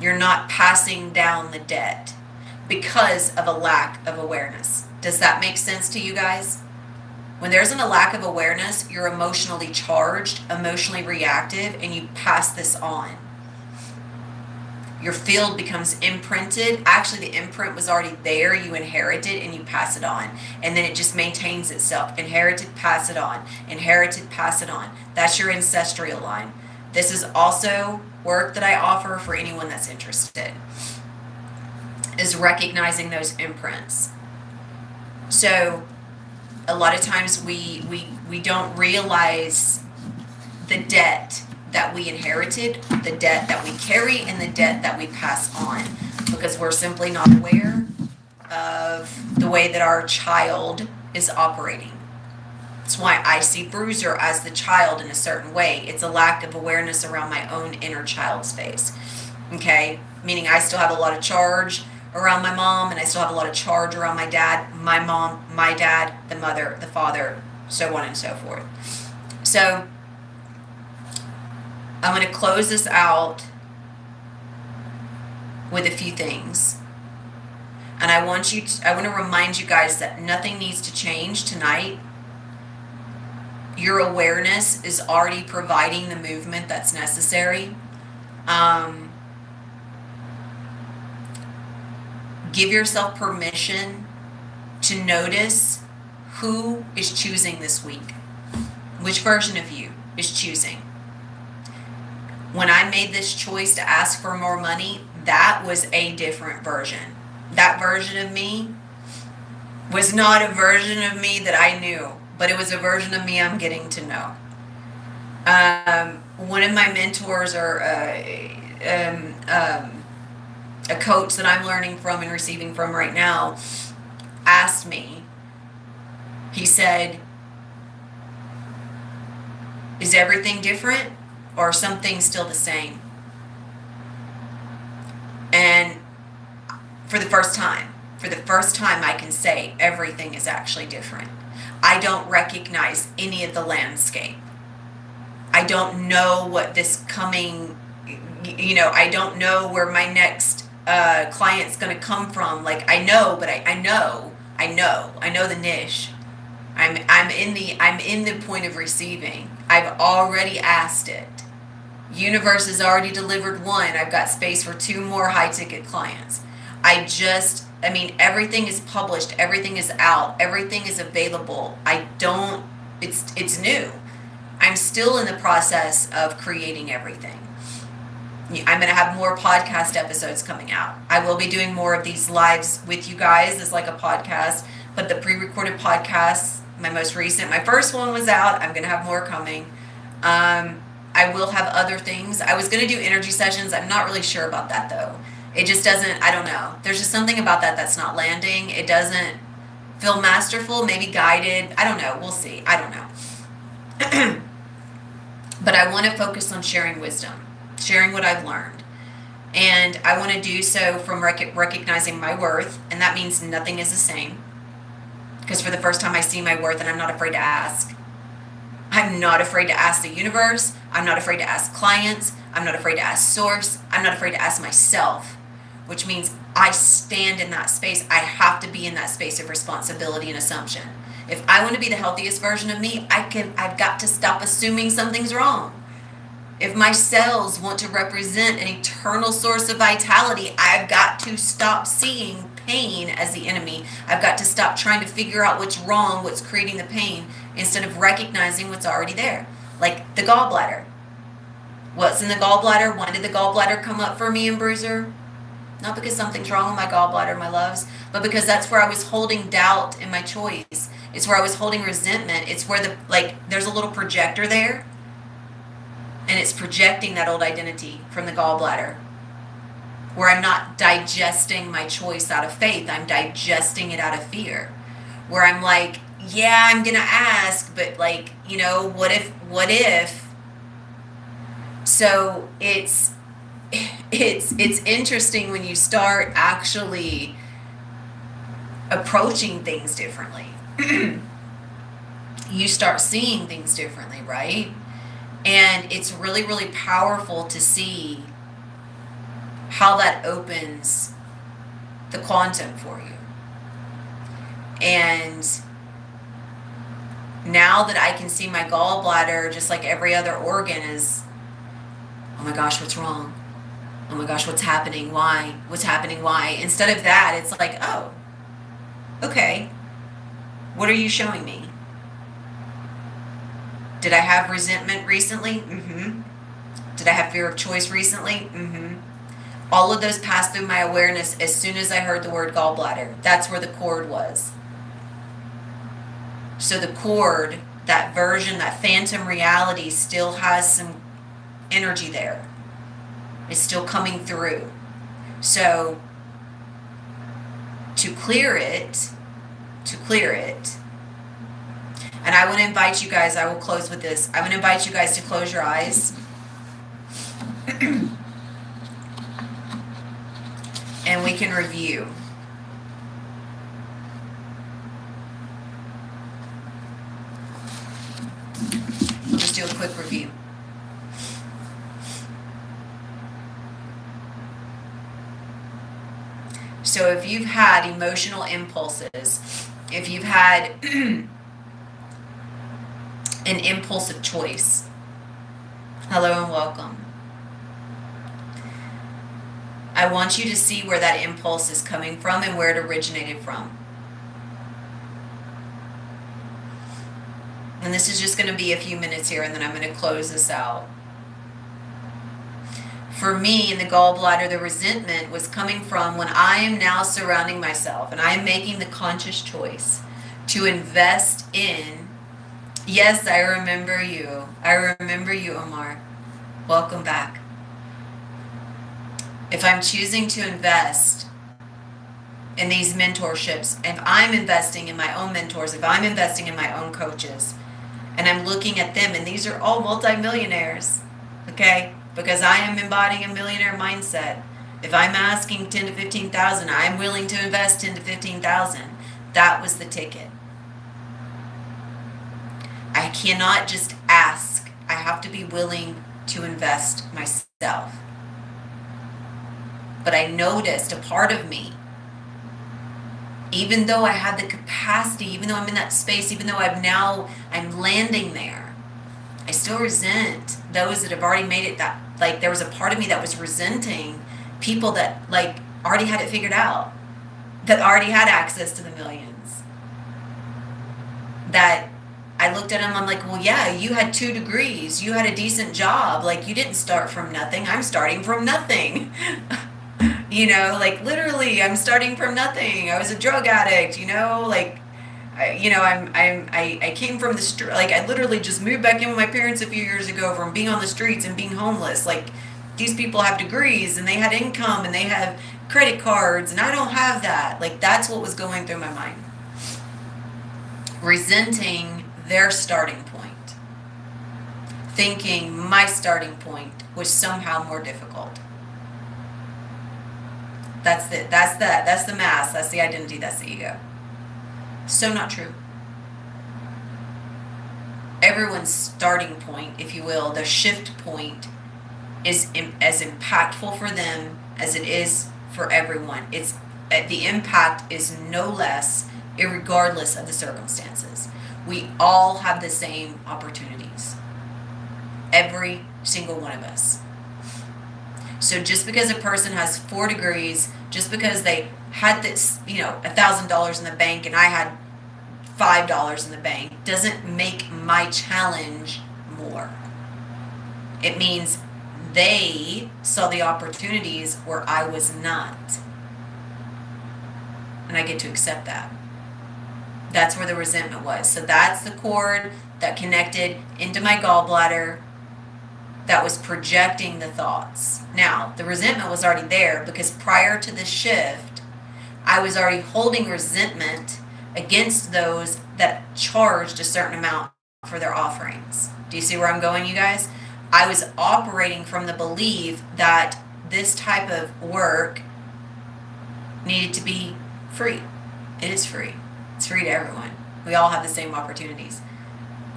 You're not passing down the debt because of a lack of awareness. Does that make sense to you guys? When there's a lack of awareness, you're emotionally charged, emotionally reactive, and you pass this on. Your field becomes imprinted. Actually, the imprint was already there. You inherit it and you pass it on. And then it just maintains itself. Inherited, pass it on. Inherited, pass it on. That's your ancestral line. This is also work that I offer for anyone that's interested, is recognizing those imprints. So a lot of times we don't realize the debt that we inherited, the debt that we carry, and the debt that we pass on, because we're simply not aware of the way that our child is operating. That's why I see Bruiser as the child in a certain way. It's a lack of awareness around my own inner child space. Okay? Meaning I still have a lot of charge around my mom, and I still have a lot of charge around my dad, my mom, my dad, the mother, the father, so on and so forth. So I'm going to close this out with a few things. And I want to remind you guys that nothing needs to change tonight. Your awareness is already providing the movement that's necessary. Give yourself permission to notice who is choosing this week. Which version of you is choosing? When I made this choice to ask for more money, that was a different version. That version of me was not a version of me that I knew, but it was a version of me I'm getting to know. One of my mentors, or a coach that I'm learning from and receiving from right now, asked me, he said, is everything different or are some things still the same? And for the first time I can say everything is actually different. I don't recognize any of the landscape. I don't know what this coming, I don't know where my next client's going to come from. Like, I know, but I know the niche. I'm in the point of receiving. I've already asked it. Universe has already delivered one. I've got space for 2 more high ticket clients. Everything is published, everything is out, everything is available. It's new. I'm still in the process of creating everything. I'm going to have more podcast episodes coming out. I will be doing more of these lives with you guys as like a podcast, but the pre-recorded podcasts, my first one was out. I'm going to have more coming. I will have other things. I was going to do energy sessions. I'm not really sure about that though. It just doesn't, I don't know. There's just something about that that's not landing. It doesn't feel masterful, maybe guided. I don't know. We'll see. I don't know. But I want to focus on sharing wisdom, sharing what I've learned. And I want to do so from recognizing my worth. And that means nothing is the same. Because for the first time I see my worth and I'm not afraid to ask. I'm not afraid to ask the universe. I'm not afraid to ask clients. I'm not afraid to ask source. I'm not afraid to ask myself, which means I stand in that space. I have to be in that space of responsibility and assumption. If I want to be the healthiest version of me, I've got to stop assuming something's wrong. If my cells want to represent an eternal source of vitality, I've got to stop seeing pain as the enemy. I've got to stop trying to figure out what's wrong, what's creating the pain, instead of recognizing what's already there. Like the gallbladder. What's in the gallbladder? When did the gallbladder come up for me and Bruiser? Not because something's wrong with my gallbladder, my loves, but because that's where I was holding doubt in my choice. It's where I was holding resentment. It's where there's a little projector there, and it's projecting that old identity from the gallbladder, where I'm not digesting my choice out of faith. I'm digesting it out of fear, where I'm like, yeah, I'm going to ask, but what if? So it's interesting when you start actually approaching things differently. You start seeing things differently, right? And it's really, really powerful to see how that opens the quantum for you. And now that I can see my gallbladder, just like every other organ, is, oh my gosh, what's wrong? Oh my gosh, what's happening? Why? What's happening? Why? Instead of that, it's like, oh, okay. What are you showing me? Did I have resentment recently? Mm-hmm. Did I have fear of choice recently? Mm-hmm. All of those passed through my awareness as soon as I heard the word gallbladder. That's where the cord was. So the cord, that version, that phantom reality still has some energy there. It's still coming through. So to clear it, and I want to invite you guys, I will close with this. I want to invite you guys to close your eyes. And we can review. We'll just do a quick review. So if you've had emotional impulses, if you've had an impulsive choice, hello and welcome. I want you to see where that impulse is coming from and where it originated from. And this is just going to be a few minutes here, and then I'm going to close this out. For me, in the gallbladder, the resentment was coming from when I am now surrounding myself and I am making the conscious choice to invest in, yes, I remember you. I remember you, Omar. Welcome back. If I'm choosing to invest in these mentorships, if I'm investing in my own mentors, if I'm investing in my own coaches, and I'm looking at them, and these are all multimillionaires, okay? Because I am embodying a millionaire mindset. If I'm asking 10 to 15,000, I'm willing to invest 10 to 15,000. That was the ticket. I cannot just ask. I have to be willing to invest myself. But I noticed a part of me, even though I had the capacity, even though I'm in that space, even though I'm landing there, I still resent those that have already made it. That, like, there was a part of me that was resenting people that, like, already had it figured out, that already had access to the millions. That I looked at them, I'm like, well, yeah, you had 2 degrees, you had a decent job, like, you didn't start from nothing. I'm starting from nothing. You know, like, literally, I'm starting from nothing. I was a drug addict, you know, like, I came from the street. Like, I literally just moved back in with my parents a few years ago from being on the streets and being homeless. Like, these people have degrees and they had income and they have credit cards, and I don't have that. Like, that's what was going through my mind. Resenting their starting point, thinking my starting point was somehow more difficult. That's the mask, that's the identity, that's the ego. So not true. Everyone's starting point, if you will, their shift point, is as impactful for them as it is for everyone. It's the impact is no less, irregardless of the circumstances. We all have the same opportunities. Every single one of us. So just because a person has 4 degrees, just because they had this, $1,000 in the bank and I had $5 in the bank, doesn't make my challenge more. It means they saw the opportunities where I was not. And I get to accept that. That's where the resentment was. So that's the cord that connected into my gallbladder that was projecting the thoughts. Now, the resentment was already there because prior to the shift, I was already holding resentment against those that charged a certain amount for their offerings. Do you see where I'm going, you guys? I was operating from the belief that this type of work needed to be free. It is free. It's free to everyone. We all have the same opportunities.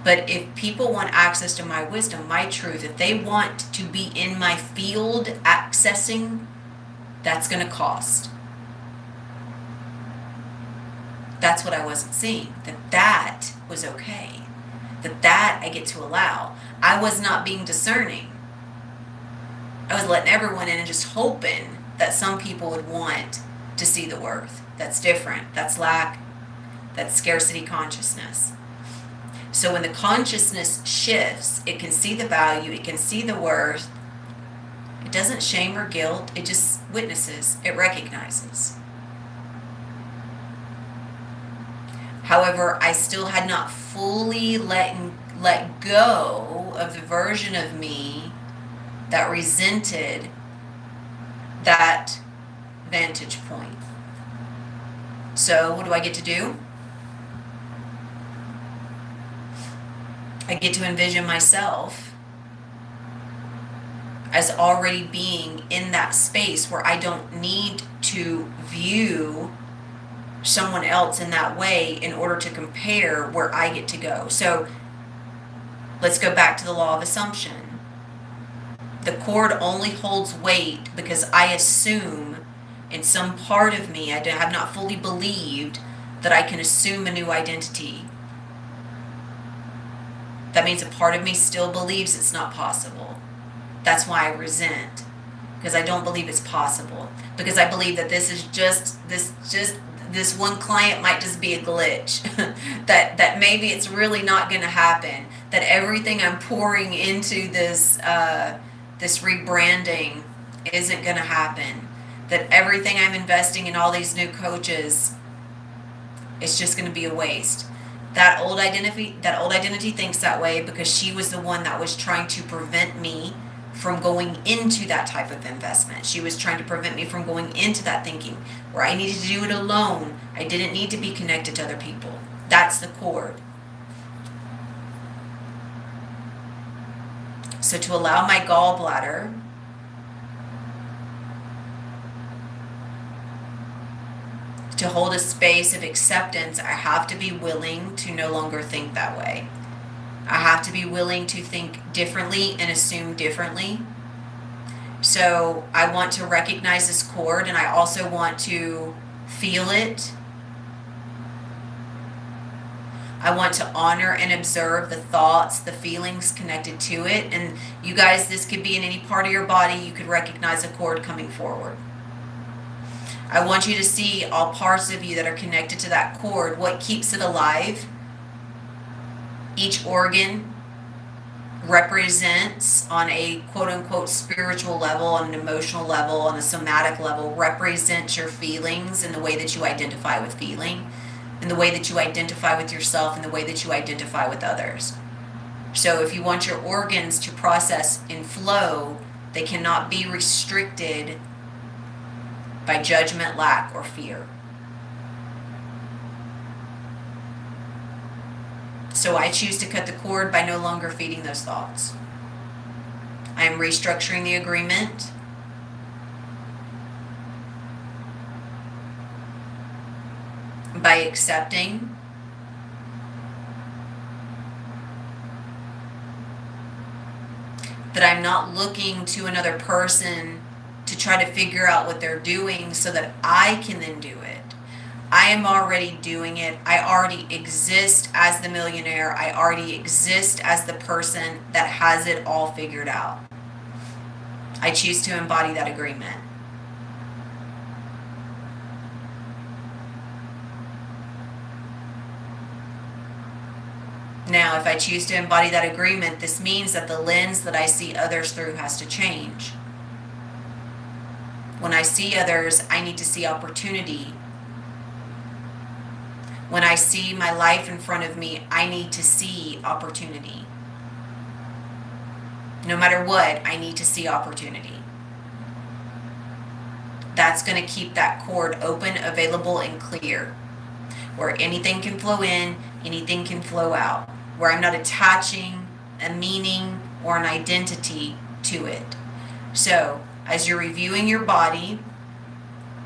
But if people want access to my wisdom, my truth, if they want to be in my field accessing, that's going to cost. That's what I wasn't seeing. That was okay. That I get to allow. I was not being discerning. I was letting everyone in and just hoping that some people would want to see the worth. That's different. That's lack. That's scarcity consciousness. So when the consciousness shifts, it can see the value, it can see the worth. It doesn't shame or guilt, it just witnesses, it recognizes. However, I still had not fully let go of the version of me that resented that vantage point. So what do I get to do? I get to envision myself as already being in that space where I don't need to view someone else in that way in order to compare where I get to go. So let's go back to the law of assumption. The cord only holds weight because I assume in some part of me, I have not fully believed that I can assume a new identity. That means a part of me still believes it's not possible. That's why I resent, because I don't believe it's possible. Because I believe that this one client might just be a glitch. that maybe it's really not going to happen. That everything I'm pouring into this rebranding isn't going to happen. That everything I'm investing in all these new coaches, it's just going to be a waste. That old identity thinks that way because she was the one that was trying to prevent me from going into that type of investment. She was trying to prevent me from going into that thinking where I needed to do it alone. I didn't need to be connected to other people. That's the cord. So to allow my gallbladder to hold a space of acceptance, I have to be willing to no longer think that way. I have to be willing to think differently and assume differently. So I want to recognize this cord, and I also want to feel it. I want to honor and observe the thoughts, the feelings connected to it. And you guys, this could be in any part of your body. You could recognize a cord coming forward. I want you to see all parts of you that are connected to that cord, what keeps it alive. Each organ represents, on a quote-unquote spiritual level, on an emotional level, on a somatic level, represents your feelings and the way that you identify with feeling, and the way that you identify with yourself, and the way that you identify with others. So if you want your organs to process in flow, they cannot be restricted by judgment, lack, or fear. So I choose to cut the cord by no longer feeding those thoughts. I am restructuring the agreement. By accepting. That I'm not looking to another person to try to figure out what they're doing so that I can then do it. I am already doing it. I already exist as the millionaire. I already exist as the person that has it all figured out. I choose to embody that agreement. Now, if I choose to embody that agreement, this means that the lens that I see others through has to change. When I see others, I need to see opportunity. When I see my life in front of me, I need to see opportunity. No matter what, I need to see opportunity. That's going to keep that cord open, available, and clear, where anything can flow in, anything can flow out, where I'm not attaching a meaning or an identity to it. So, as you're reviewing your body,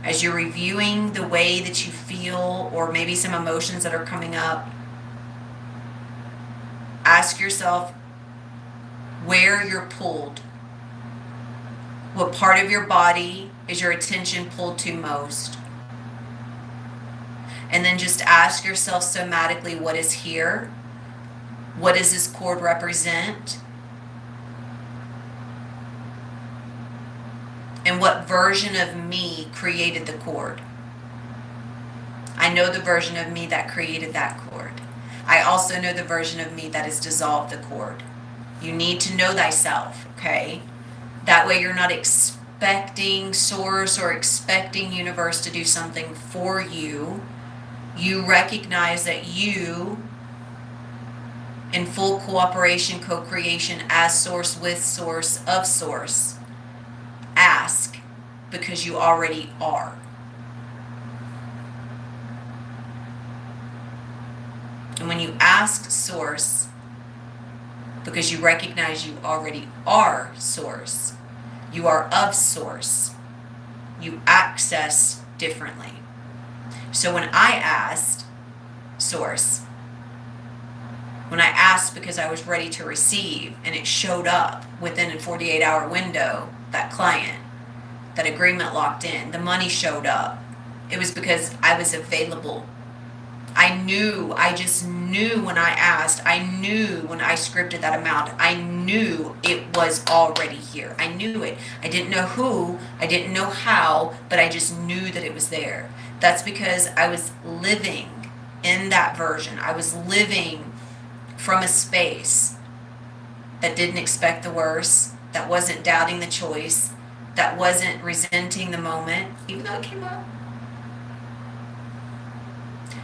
as you're reviewing the way that you feel, or maybe some emotions that are coming up, ask yourself where you're pulled. What part of your body is your attention pulled to most? And then just ask yourself somatically, what is here? What does this cord represent? And what version of me created the cord? I know the version of me that created that cord. I also know the version of me that has dissolved the cord. You need to know thyself, okay? That way you're not expecting source or expecting universe to do something for you. You recognize that you, in full cooperation, co-creation, as source, with source, of source, ask because you already are. And when you ask source because you recognize you already are source, you are of source, you access differently. So when I asked source, when I asked because I was ready to receive, and it showed up within a 48-hour window, that client, that agreement locked in, the money showed up. It was because I was available. I just knew when I asked, I knew when I scripted that amount, I knew it was already here. I knew it. I didn't know who, I didn't know how, but I just knew that it was there. That's because I was living in that version. I was living from a space that didn't expect the worst, that wasn't doubting the choice, that wasn't resenting the moment, even though it came up.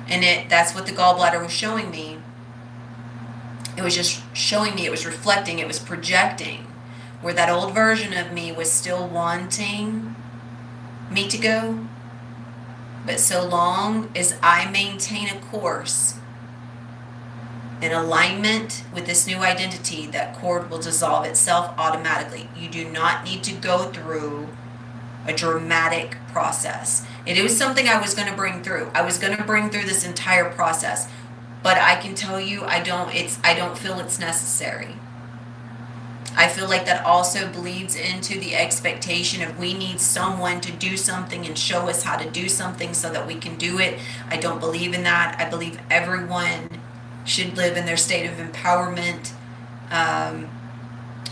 And that's what the gallbladder was showing me. It was just showing me, it was reflecting, it was projecting, where that old version of me was still wanting me to go. But so long as I maintain a course in alignment with this new identity, that cord will dissolve itself automatically. You do not need to go through a dramatic process. It was something I was going to bring through. I was going to bring through this entire process. but I can tell you, I don't feel it's necessary. I feel like that also bleeds into the expectation of we need someone to do something and show us how to do something so that we can do it. I don't believe in that. I believe everyone should live in their state of empowerment,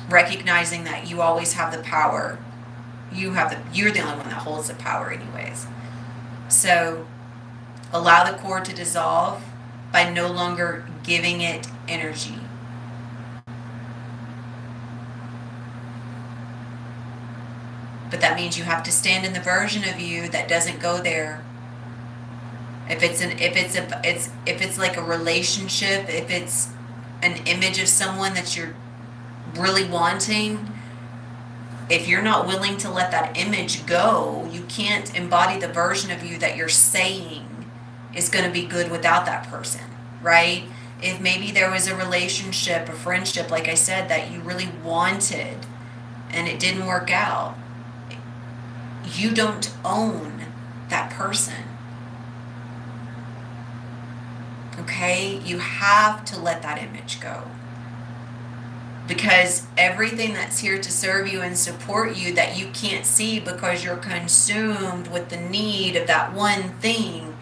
recognizing that you always have the power. You're the only one that holds the power anyways. So allow the cord to dissolve by no longer giving it energy. But that means you have to stand in the version of you that doesn't go there. If it's like a relationship, if it's an image of someone that you're really wanting, if you're not willing to let that image go, you can't embody the version of you that you're saying is going to be good without that person, right? If maybe there was a relationship, a friendship, like I said, that you really wanted and it didn't work out, you don't own that person. Okay? You have to let that image go. Because everything that's here to serve you and support you that you can't see because you're consumed with the need of that one thing,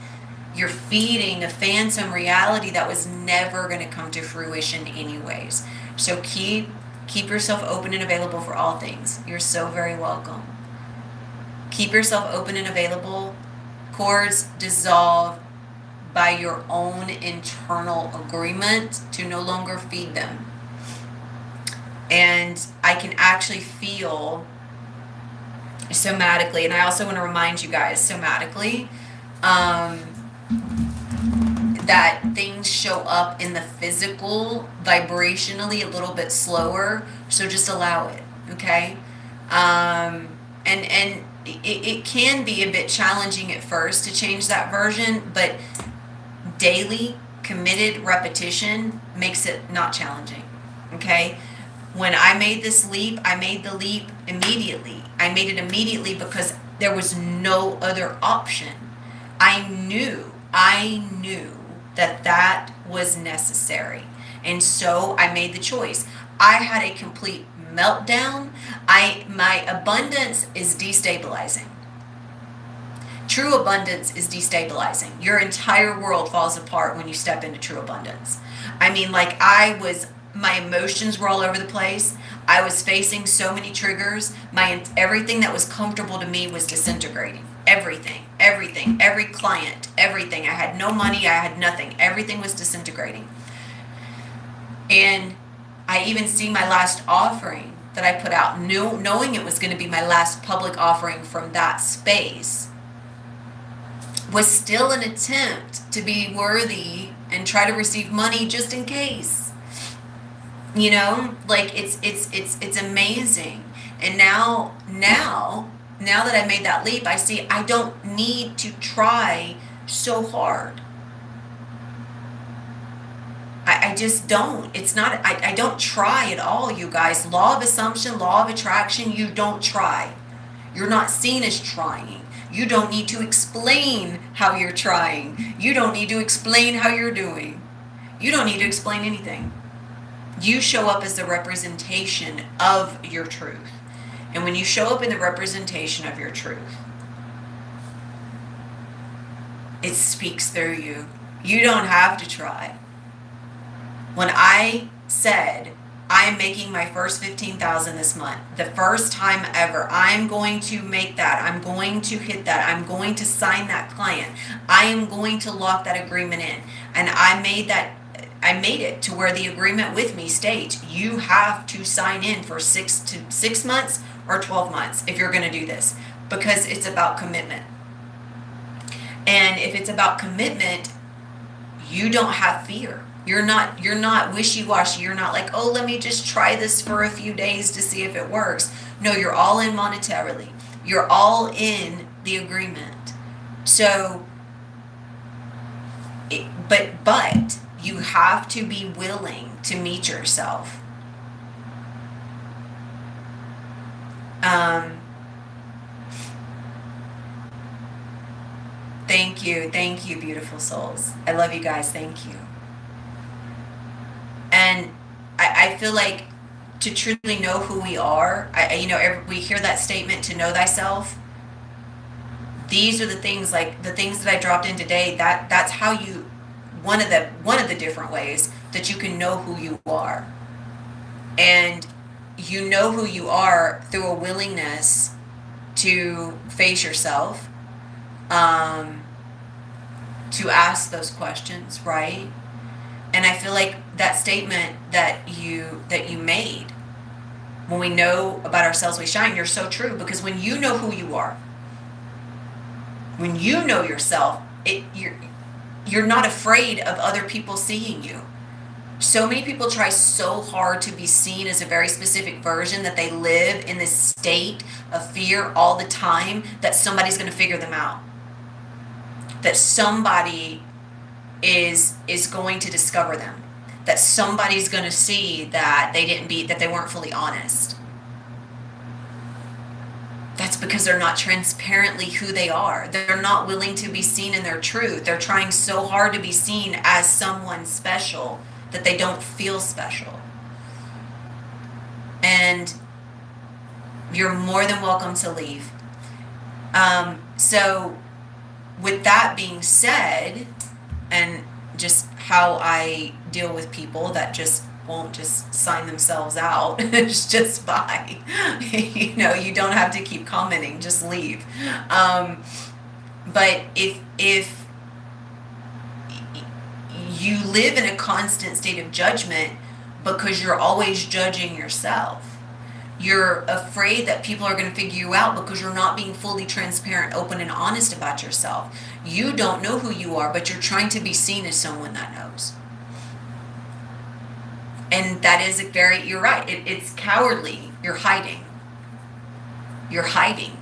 you're feeding a phantom reality that was never going to come to fruition anyways. So keep yourself open and available for all things. You're so very welcome. Keep yourself open and available. Cords dissolve by your own internal agreement to no longer feed them. And I can actually feel somatically, and I also want to remind you guys somatically, that things show up in the physical vibrationally a little bit slower. So just allow it, okay? And it can be a bit challenging at first to change that version, but daily committed repetition makes it not challenging, okay? When I made this leap, I made the leap immediately. I made it immediately because there was no other option. I knew that was necessary. And so I made the choice. I had a complete meltdown. My abundance is destabilizing. True abundance is destabilizing. Your entire world falls apart when you step into true abundance. I mean, like my emotions were all over the place. I was facing so many triggers. Everything that was comfortable to me was disintegrating. Everything, every client, everything. I had no money, I had nothing. Everything was disintegrating. And I even see my last offering that I put out, knowing it was going to be my last public offering from that space, was still an attempt to be worthy and try to receive money just in case. You know, like it's amazing. And now that I made that leap, I see I don't need to try so hard. I just don't. It's not, I don't try at all, you guys. Law of assumption, law of attraction, you don't try. You're not seen as trying. You don't need to explain how you're trying. You don't need to explain how you're doing. You don't need to explain anything. You show up as the representation of your truth. And when you show up in the representation of your truth, it speaks through you. You don't have to try. When I said, I am making my first $15,000 this month, the first time ever, I'm going to make that. I'm going to hit that. I'm going to sign that client. I am going to lock that agreement in. And I made it to where the agreement with me states you have to sign in for 6 months or 12 months if you're going to do this, because it's about commitment. And if it's about commitment, you don't have fear. You're not wishy-washy. You're not like, oh, let me just try this for a few days to see if it works. No, you're all in monetarily. You're all in the agreement. So, but you have to be willing to meet yourself. Thank you, beautiful souls. I love you guys. Thank you. I feel like to truly know who we are, we hear that statement, to know thyself. These are the things, like the things that I dropped in today, that's how you, one of the different ways that you can know who you are. And you know who you are through a willingness to face yourself, to ask those questions, right? And I feel like that statement that you made, when we know about ourselves we shine, you're so true, because when you know who you are, when you know yourself, you're not afraid of other people seeing you. So many people try so hard to be seen as a very specific version, that they live in this state of fear all the time that somebody's going to figure them out, that somebody is going to discover them, that somebody's going to see that they weren't fully honest. That's because they're not transparently who they are. They're not willing to be seen in their truth. They're trying so hard to be seen as someone special that they don't feel special. And you're more than welcome to leave. So with that being said, and just how I deal with people that just won't just sign themselves out, it's just bye. You don't have to keep commenting, just leave. But if you live in a constant state of judgment because you're always judging yourself, you're afraid that people are going to figure you out because you're not being fully transparent, open, and honest about yourself. You don't know who you are, but you're trying to be seen as someone that knows. And that is you're right. It's cowardly. You're hiding. You're hiding.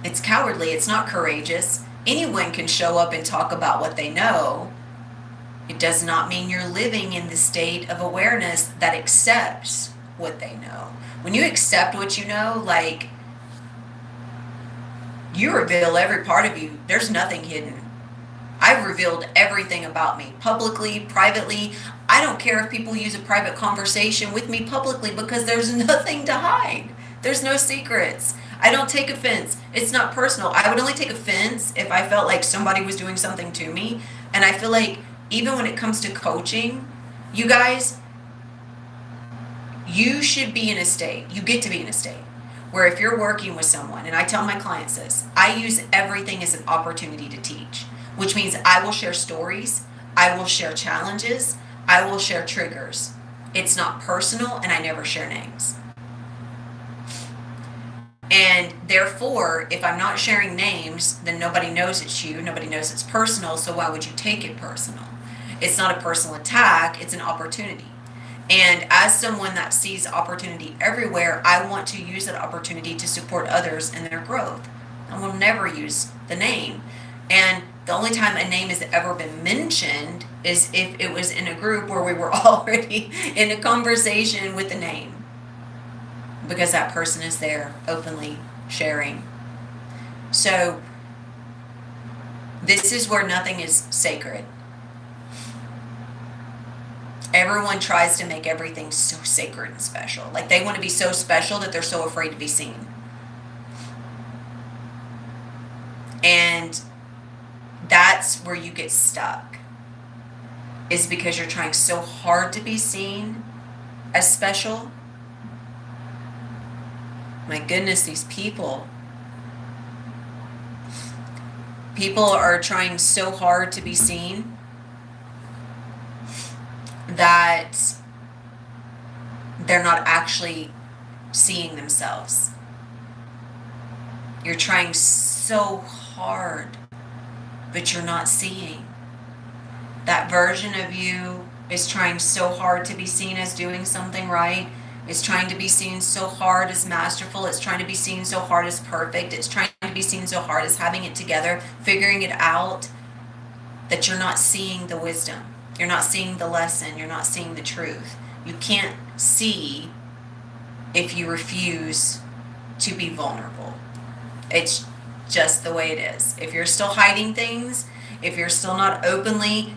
It's cowardly. It's not courageous. Anyone can show up and talk about what they know. It does not mean you're living in the state of awareness that accepts what they know. When you accept what you know, like, you reveal every part of you. There's nothing hidden. I've revealed everything about me, publicly, privately. I don't care if people use a private conversation with me publicly, because there's nothing to hide. There's no secrets. I don't take offense. It's not personal. I would only take offense if I felt like somebody was doing something to me. And I feel like even when it comes to coaching, you guys, you should be in a state, you get to be in a state where if you're working with someone, and I tell my clients this, I use everything as an opportunity to teach, which means I will share stories, I will share challenges, I will share triggers. It's not personal, and I never share names. And therefore, if I'm not sharing names, then nobody knows it's you, nobody knows it's personal, so why would you take it personal? It's not a personal attack, it's an opportunity. And as someone that sees opportunity everywhere, I want to use that opportunity to support others in their growth. I will never use the name. And the only time a name has ever been mentioned is if it was in a group where we were already in a conversation with the name, because that person is there openly sharing. So this is where nothing is sacred. Everyone tries to make everything so sacred and special. Like, they want to be so special that they're so afraid to be seen. And that's where you get stuck, is because you're trying so hard to be seen as special. My goodness, these people are trying so hard to be seen that they're not actually seeing themselves. You're trying so hard, but you're not seeing. That version of you is trying so hard to be seen as doing something right. It's trying to be seen so hard as masterful. It's trying to be seen so hard as perfect. It's trying to be seen so hard as having it together, figuring it out, that you're not seeing the wisdom. You're not seeing the lesson. You're not seeing the truth. You can't see if you refuse to be vulnerable. It's just the way it is. If you're still hiding things, if you're still not openly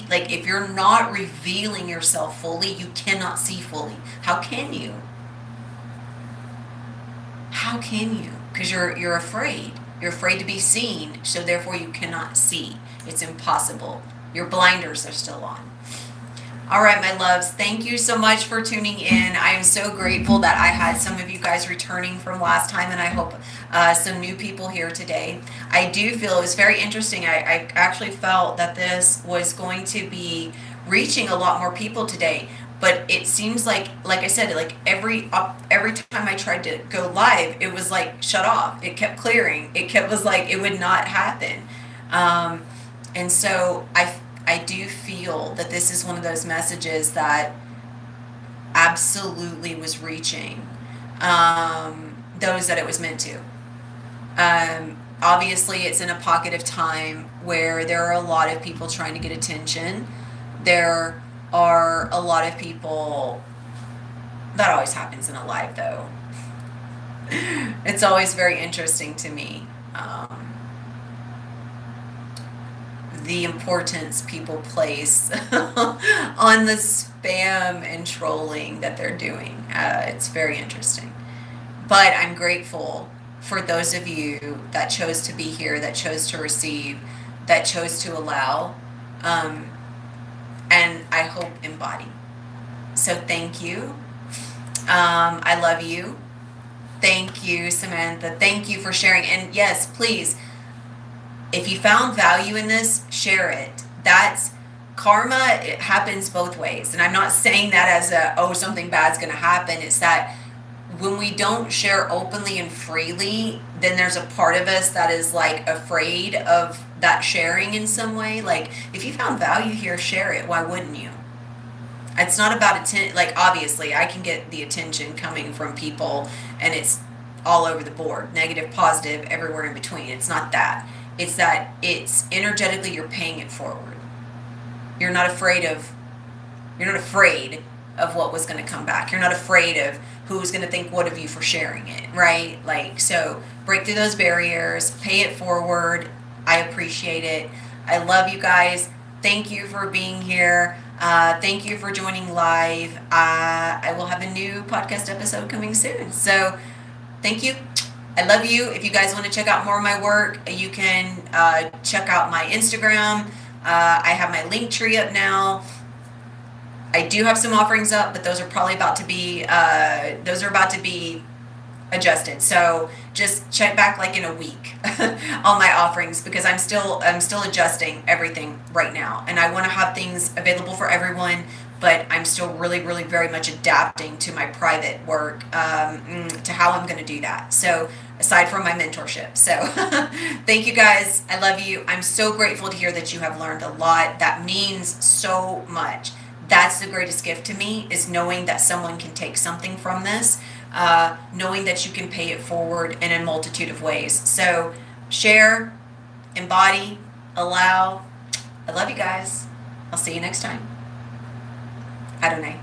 like if you're not revealing yourself fully, you cannot see fully. How can you? How can you? Because you're afraid. You're afraid to be seen, so therefore you cannot see. It's impossible. Your blinders are still on. All right, my loves, thank you so much for tuning in. I am so grateful that I had some of you guys returning from last time, and I hope some new people here today. I do feel it was very interesting. I actually felt that this was going to be reaching a lot more people today, but it seems like I said, like every time I tried to go live, it was like shut off. It kept clearing. Was like it would not happen, and so I do feel that this is one of those messages that absolutely was reaching those that it was meant to. Obviously, it's in a pocket of time where there are a lot of people trying to get attention. There are a lot of people, that always happens in a live though. It's always very interesting to me. The importance people place on the spam and trolling that they're doing. It's very interesting. But I'm grateful for those of you that chose to be here, that chose to receive, that chose to allow, and I hope embody. So thank you. I love you. Thank you, Samantha. Thank you for sharing. And yes, please, if you found value in this, share it. That's karma. It happens both ways. And I'm not saying that as something bad's going to happen. It's that when we don't share openly and freely, then there's a part of us that is like afraid of that sharing in some way. Like if you found value here, share it. Why wouldn't you? It's not about attention. Like obviously I can get the attention coming from people and it's all over the board, negative, positive, everywhere in between. It's not that. It's that it's energetically you're paying it forward. You're not afraid of what was going to come back. You're not afraid of who's going to think what of you for sharing it, right? Like, so break through those barriers, pay it forward. I appreciate it. I love you guys. Thank you for being here. Thank you for joining live. I will have a new podcast episode coming soon. So thank you. I love you. If you guys want to check out more of my work, you can check out my Instagram. I have my link tree up now. I do have some offerings up, but those are probably about to be adjusted. So just check back like in a week on my offerings because I'm still adjusting everything right now, and I want to have things available for everyone. But I'm still really, really very much adapting to my private work, to how I'm going to do that. So aside from my mentorship. So thank you guys. I love you. I'm so grateful to hear that you have learned a lot. That means so much. That's the greatest gift to me, is knowing that someone can take something from this, knowing that you can pay it forward in a multitude of ways. So share, embody, allow. I love you guys. I'll see you next time. Adonai.